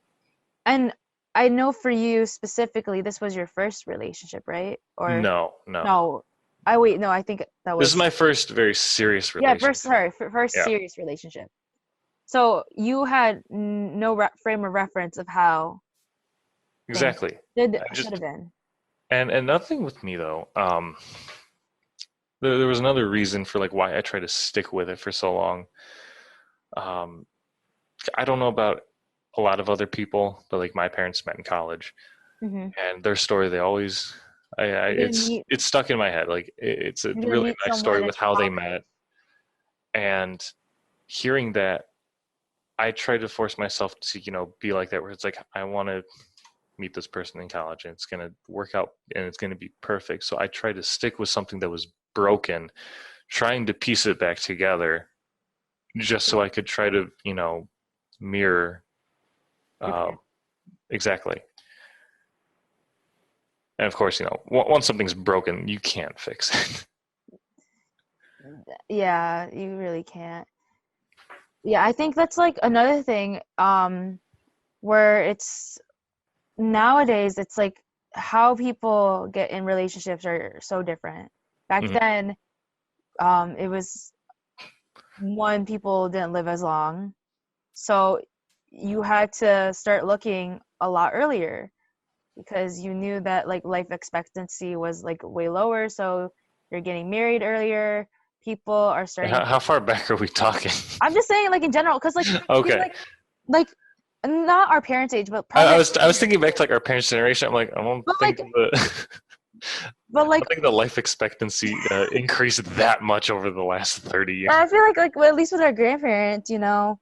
and I know for you specifically, this was your first relationship, right? Or No, no. no? I wait, no, I think that This is was, my first very serious yeah, first, relationship. sorry, first Yeah, serious relationship. So you had no frame of reference of how things exactly. did I should just have been. and another thing with me though, there was another reason for like why I try to stick with it for so long. Um, I don't know about a lot of other people, but like my parents met in college, Hmm. and their story they always, You're gonna meet, it's stuck in my head. Like it's a you're gonna really meet nice story someone in with how they college. met, and hearing that, I try to force myself to be like that, where it's like I want to meet this person in college and it's going to work out and it's going to be perfect. So I try to stick with something that was broken, trying to piece it back together just so I could try to, mirror Your um, parents. exactly. And of course, once something's broken, you can't fix it. Yeah, you really can't. Yeah, I think that's like another thing, where it's nowadays it's like how people get in relationships are so different. Back Hmm. then, it was one, people didn't live as long, so you had to start looking a lot earlier because you knew that like life expectancy was like way lower, so you're getting married earlier. People are starting How far back are we talking? I'm just saying, like in general, because like I feel Okay. like not our parents' age, but I, probably I our was I was thinking grandparents' back to age. like our parents' generation. I'm like, I don't But think like, the but I like, don't think the life expectancy increased that much over the last 30 years. I feel like well, at least with our grandparents, and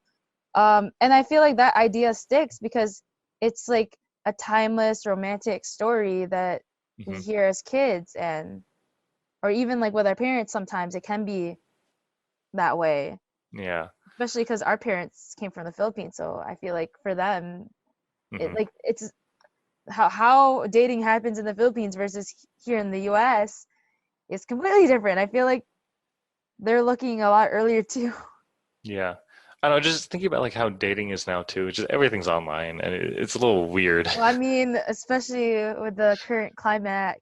I feel like that idea sticks because it's like a timeless romantic story that we Hmm. hear as kids, and or even like with our parents, sometimes it can be that way, Yeah. especially because our parents came from the Philippines, so I feel like for them, Hmm. it's how dating happens in the Philippines versus here in the US is completely different. I feel like they're looking a lot earlier too. Yeah. I don't know, just thinking about like how dating is now too. Just everything's online and it's a little weird. Well, I mean, especially with the current climate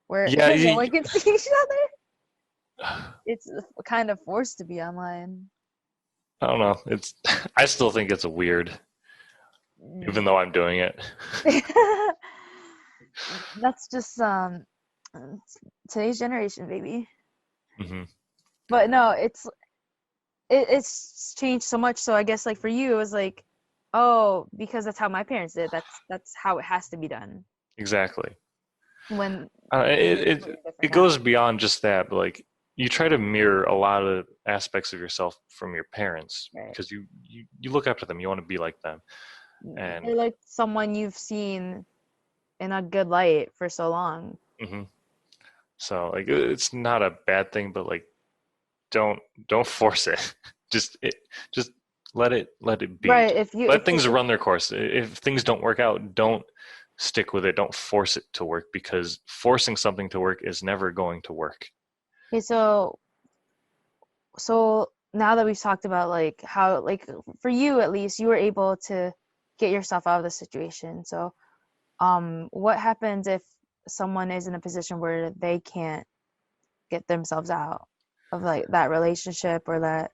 where Yeah, no one can see each other, I it's kind of forced to be online. don't know. It's I still think it's weird, Mm. even though I'm doing it. That's just today's generation, baby. Hmm. But no, it's changed so much. So I guess like for you, it was like, oh, because that's how my parents did. That's how it has to be done. Exactly. When It, things are it completely different it now. goes beyond just that, but like you try to mirror a lot of aspects of yourself from your parents Right. because you look up to them. You want to be like them. And They're like someone you've seen in a good light for so long. hmm so like it's not a bad thing, but like don't don't force it. Just let it be. Right. If you Let if you things run their course. If things don't work out, don't stick with it. Don't force it to work because forcing something to work is never going to work. Okay, so now that we've talked about like how like for you at least you were able to get yourself out of the situation. So what happens if someone is in a position where they can't get themselves out of like that relationship or that,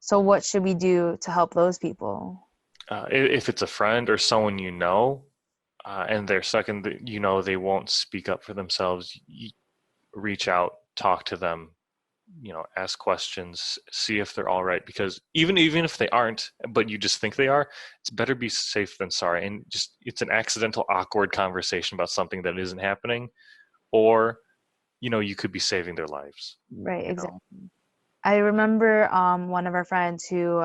so what should we do to help those people? If it's a friend or someone you know, and they're second, you know, they won't speak up for themselves, reach out, talk to them, you know, ask questions, see if they're all right. Because even if they aren't, but you just think they are, it's better be safe than sorry. And just it's an accidental, awkward conversation about something that isn't happening, or you know, you could be saving their lives. Right, You know. exactly. I remember one of our friends who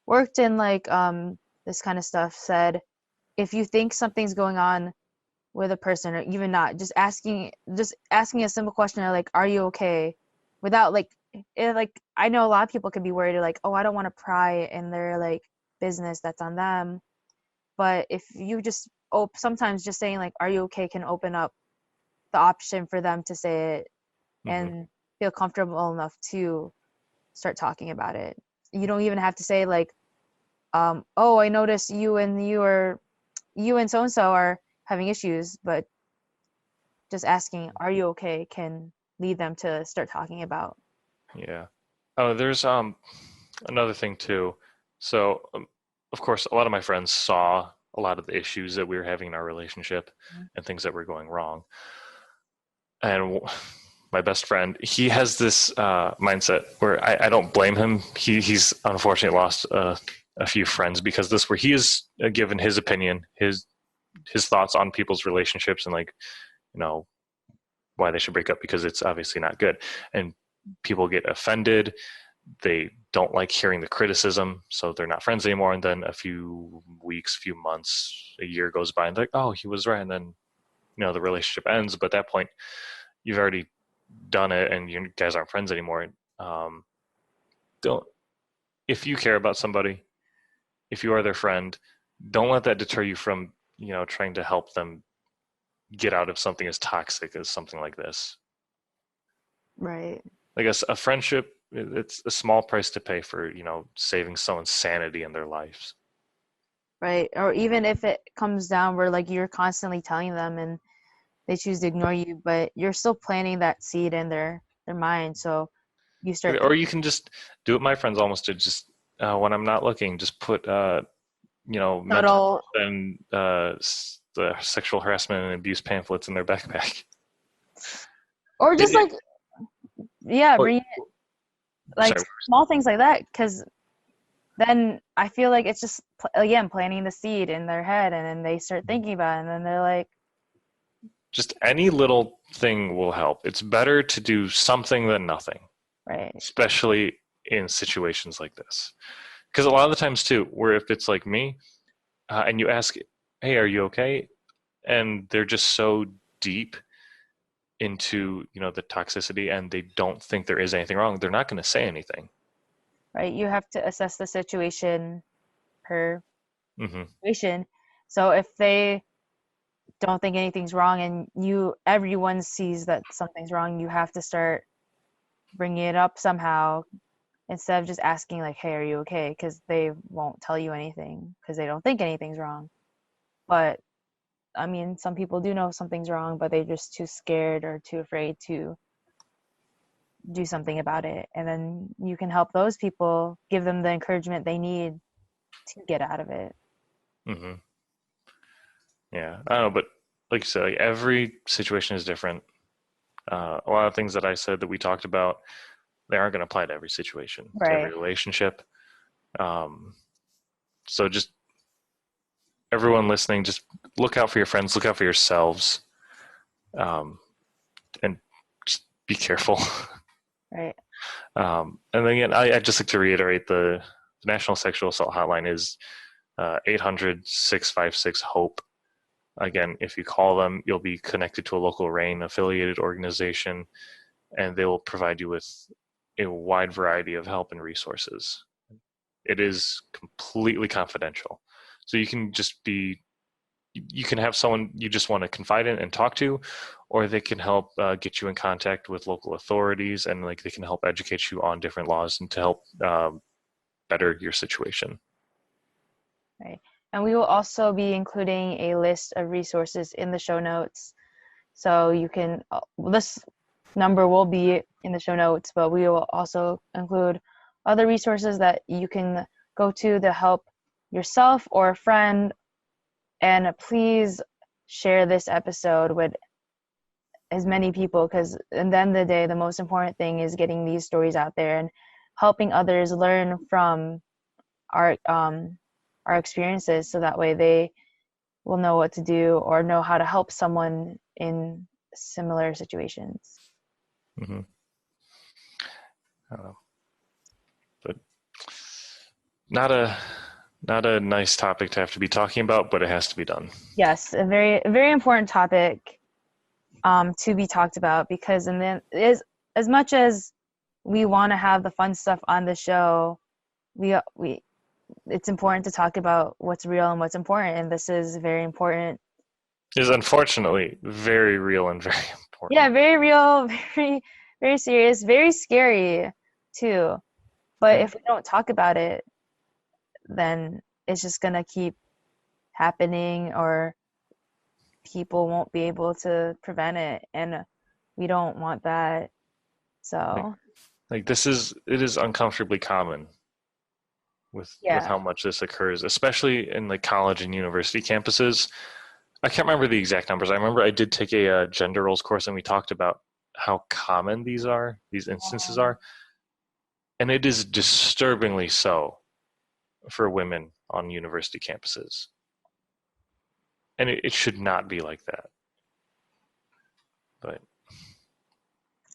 worked in like this kind of stuff said if you think something's going on with a person or even not, just asking a simple question like are you okay, without like like I know a lot of people could be worried like, oh, I don't want to pry in their like business, that's on them. But if you just, oh, sometimes just saying like are you okay can open up the option for them to say it Hmm. and feel comfortable enough to start talking about it. You don't even have to say like, oh, I noticed you and so and so are having issues, but just asking, are you okay, can lead them to start talking about. Yeah. Oh, there's another thing too. So, of course, a lot of my friends saw a lot of the issues that we were having in our relationship and things that were going wrong. And my best friend, he has this mindset where I don't blame him. He's unfortunately lost a few friends because this, where he is given his opinion, his thoughts on people's relationships, and like, you know, why they should break up because it's obviously not good. And people get offended. They don't like hearing the criticism, so they're not friends anymore. And then a few weeks, few months, a year goes by, and they're like, oh, he was right. And then, you know, the relationship ends. But at that point, you've already done it, and you guys aren't friends anymore. Um, don't If you care about somebody, if you are their friend, don't let that deter you from, you know, trying to help them get out of something as toxic as something like this. Right, I guess a friendship, it's a small price to pay for, you know, saving someone's sanity in their lives. right. Or even if it comes down where like you're constantly telling them and they choose to ignore you, but you're still planting that seed in their mind. So you start Or you can just do what my friends almost did. Just when I'm not looking, just put you know, mental subtle, health and the sexual harassment and abuse pamphlets in their backpack. or It, just it, like, yeah, oh, bring like sorry. small things like that, because then I feel like it's just again planting the seed in their head, and then they start thinking about it, and then they're like, Just any little thing will help. It's better to do something than nothing, right, especially in situations like this. Because a lot of the times too, where if it's like me, and you ask, "Hey, are you okay?" and they're just so deep into, you know, the toxicity, and they don't think there is anything wrong, they're not going to say anything. right. You have to assess the situation per Hmm. situation. So if they don't think anything's wrong, and everyone sees that something's wrong, you have to start bringing it up somehow instead of just asking like, hey, are you okay? Because they won't tell you anything because they don't think anything's wrong. But I mean, some people do know something's wrong, but they're just too scared or too afraid to do something about it. And then you can help those people, give them the encouragement they need to get out of it. Hmm. Yeah, I don't know, but like you said, like every situation is different. A lot of things that I said that we talked about, they aren't going to apply to every situation, to every Right. relationship. Um, so just everyone listening, just look out for your friends, look out for yourselves, um, and just be careful. Right. And then again, I'd just like to reiterate the National Sexual Assault Hotline is 800-656-HOPE. Again, if you call them, you'll be connected to a local RAIN affiliated organization, and they will provide you with a wide variety of help and resources. It is completely confidential. So you can just be you can have someone you just want to confide in and talk to, or they can help get you in contact with local authorities, and like they can help educate you on different laws and to help better your situation. Right. And we will also be including a list of resources in the show notes. So you can, this number will be in the show notes, but we will also include other resources that you can go to help yourself or a friend. And please share this episode with as many people, because at the end of the day, the most important thing is getting these stories out there and helping others learn from our experiences, so that way they will know what to do or know how to help someone in similar situations. Mm-hmm. But not a nice topic to have to be talking about, but it has to be done. Yes, a very important topic to be talked about, because and then is as much as we want to have the fun stuff on the show, we it's important to talk about what's real and what's important, and this is very important. Is unfortunately very real and very important. Yeah, very real, very serious, very scary too. But if we don't talk about it, then it's just gonna keep happening, or people won't be able to prevent it, and we don't want that. So like it is uncomfortably common with how much this occurs, especially in like college and university campuses. I can't remember the exact numbers. I remember I did take a gender roles course, and we talked about how common these instances are, and it is disturbingly so for women on university campuses, and it should not be like that. But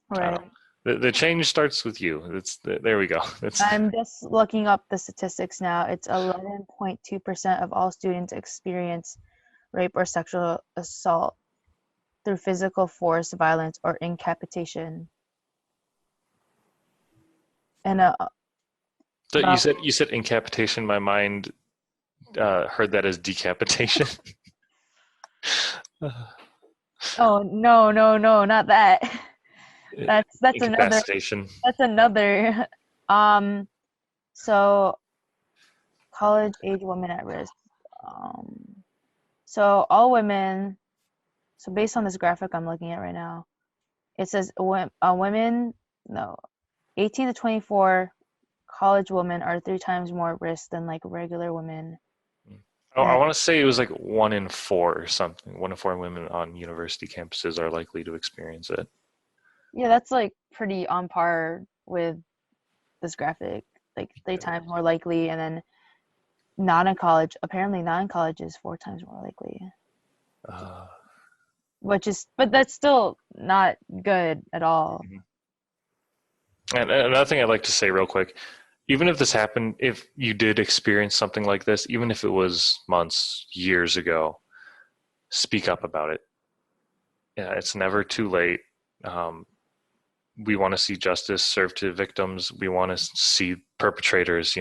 right. The change starts with you. There we go. I'm just looking up the statistics now. It's 11.2% of all students experience rape or sexual assault through physical force, violence, or incapacitation. And so you said incapacitation. My mind heard that as decapitation. oh no, not that. That's incapacitation. Another. So college age women at risk. So all women. So based on this graphic I'm looking at right now, it says women, 18 to 24 college women are 3 times more at risk than like regular women. Oh, I want to say it was like 1 in 4 or something. 1 in 4 women on university campuses are likely to experience it. Yeah, that's like pretty on par with this graphic. Like 3 times more likely, and then not in college. Apparently, not in college is 4 times more likely. But that's still not good at all. And another thing I'd like to say real quick, even if this happened, if you did experience something like this, even if it was months, years ago, speak up about it. Yeah, it's never too late. We want to see justice served to victims. We want to see perpetrators,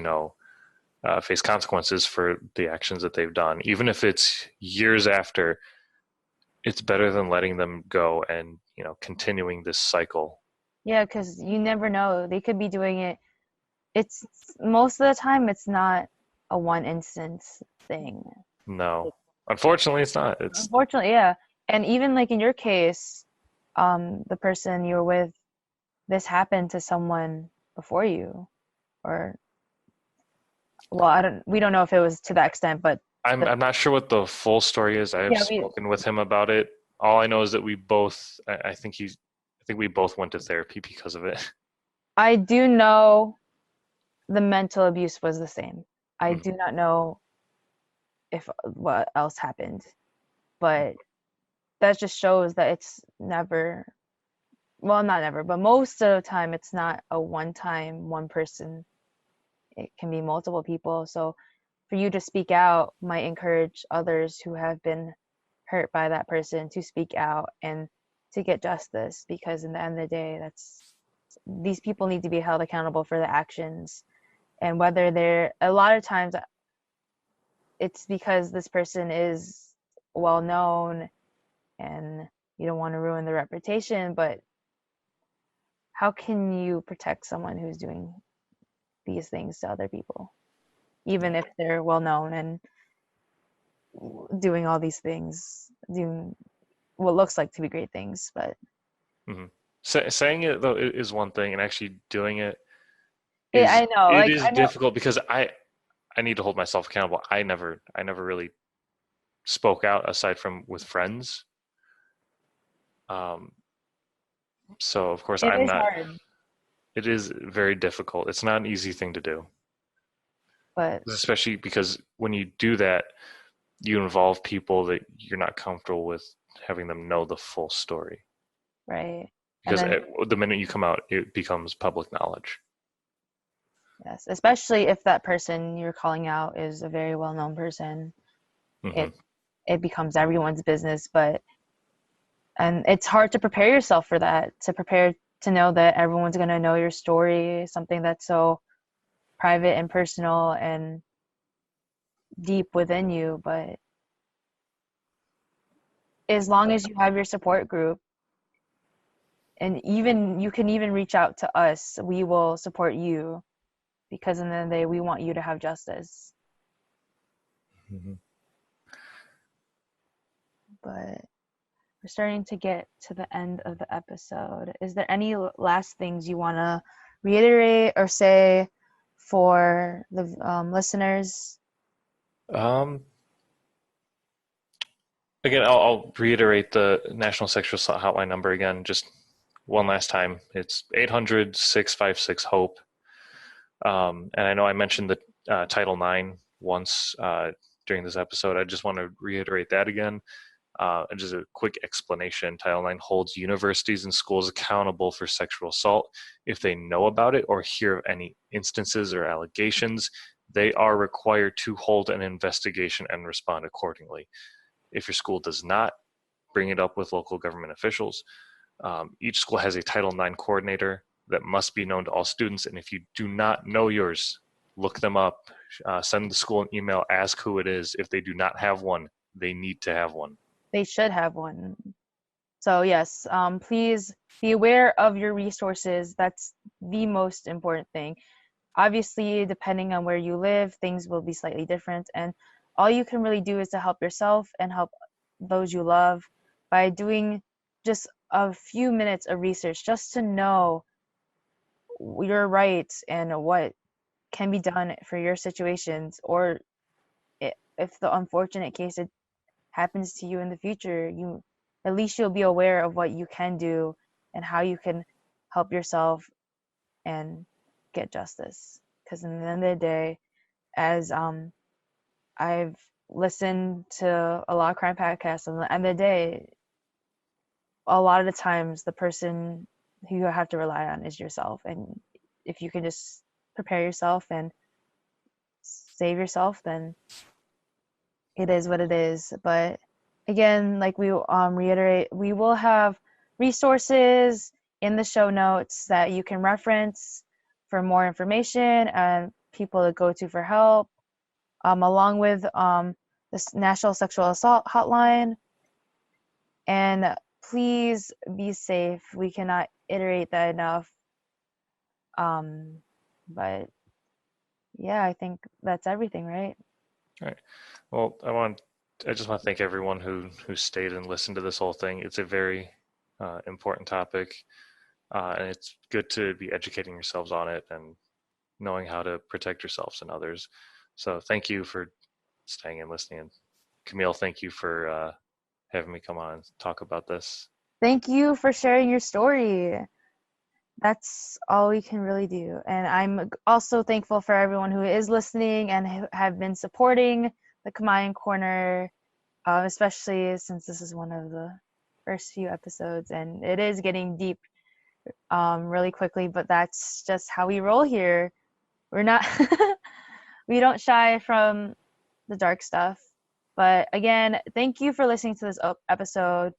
face consequences for the actions that they've done. Even if it's years after, it's better than letting them go and, continuing this cycle. Yeah, because you never know. They could be doing it. It's most of the time, it's not a one instance thing. No, unfortunately, it's not. Unfortunately, yeah. And even like in your case, the person you were with, this happened to someone before you, or we don't know if it was to that extent, but I'm not sure what the full story is. I have spoken with him about it. All I know is that we both, I think we both went to therapy because of it. I do know the mental abuse was the same. I do not know if what else happened, but that just shows that it's never, well, not never, but most of the time it's not a one-time, one person. It can be multiple people. So for you to speak out might encourage others who have been hurt by that person to speak out and to get justice, because in the end of the day, these people need to be held accountable for the actions. And whether a lot of times it's because this person is well known and you don't want to ruin their reputation, but how can you protect someone who's doing these things to other people, even if they're well known and doing all these things, doing what looks like to be great things, but Hmm. Saying it though is one thing, and actually doing it I know, it like is I know, difficult because I need to hold myself accountable. I never really spoke out aside from with friends. Um, so of course it I'm is not. hard, It is very difficult. It's not an easy thing to do, but especially because when you do that, you involve people that you're not comfortable with having them know the full story. right. And Because then the minute you come out, it becomes public knowledge. yes, especially if that person you're calling out is a very well-known person, Hmm. it it becomes everyone's business, but and it's hard to prepare yourself for that, to prepare to know that everyone's going to know your story, something that's so private and personal and deep within you, but as long as you have your support group, and even you can even reach out to us, we will support you because in the end of the day we want you to have justice. Hmm. But we're starting to get to the end of the episode. Is there any last things you want to reiterate or say for the listeners? Um, Again, I'll reiterate the National Sexual Assault Hotline number again, just one last time. It's 800-656-HOPE. And I know I mentioned the Title IX once during this episode. I just want to reiterate that again. And just a quick explanation. Title IX holds universities and schools accountable for sexual assault. If they know about it or hear of any instances or allegations, they are required to hold an investigation and respond accordingly. If your school does not, bring it up with local government officials. Each school has a Title IX coordinator that must be known to all students. And if you do not know yours, look them up, send the school an email, ask who it is. If they do not have one, they need to have one. They should have one. So yes, please be aware of your resources. That's the most important thing. Obviously, depending on where you live, things will be slightly different, and all you can really do is to help yourself and help those you love by doing just a few minutes of research just to know your rights and what can be done for your situations, or if the unfortunate case it happens to you in the future, you at least you'll be aware of what you can do and how you can help yourself and get justice. Because in the end of the day, as I've listened to a lot of crime podcasts, and at the end of the day, a lot of the times the person who you have to rely on is yourself. And if you can just prepare yourself and save yourself, then it is what it is. But again, like we reiterate, we will have resources in the show notes that you can reference for more information and people to go to for help, along with this National Sexual Assault Hotline. And please be safe. We cannot iterate that enough. But yeah, I think that's everything, right? All right. Well, I just want to thank everyone who stayed and listened to this whole thing. It's a very important topic, and it's good to be educating yourselves on it and knowing how to protect yourselves and others. So thank you for staying and listening. And Camille, thank you for having me come on and talk about this. Thank you for sharing your story. That's all we can really do. And I'm also thankful for everyone who is listening and have been supporting the Kamayan Corner, especially since this is one of the first few episodes and it is getting deep really quickly, but that's just how we roll here. We're not, we don't shy from the dark stuff. But again, thank you for listening to this episode.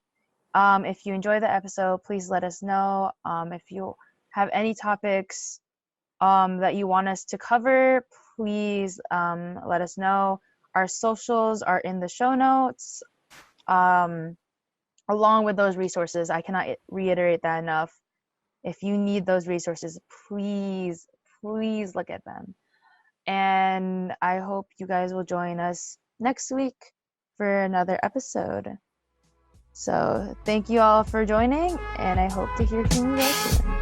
If you enjoy the episode, please let us know. If you have any topics that you want us to cover, please let us know. Our socials are in the show notes. along with those resources, I cannot reiterate that enough. If you need those resources, please look at them. And I hope you guys will join us next week for another episode. So thank you all for joining, and I hope to hear from you guys soon.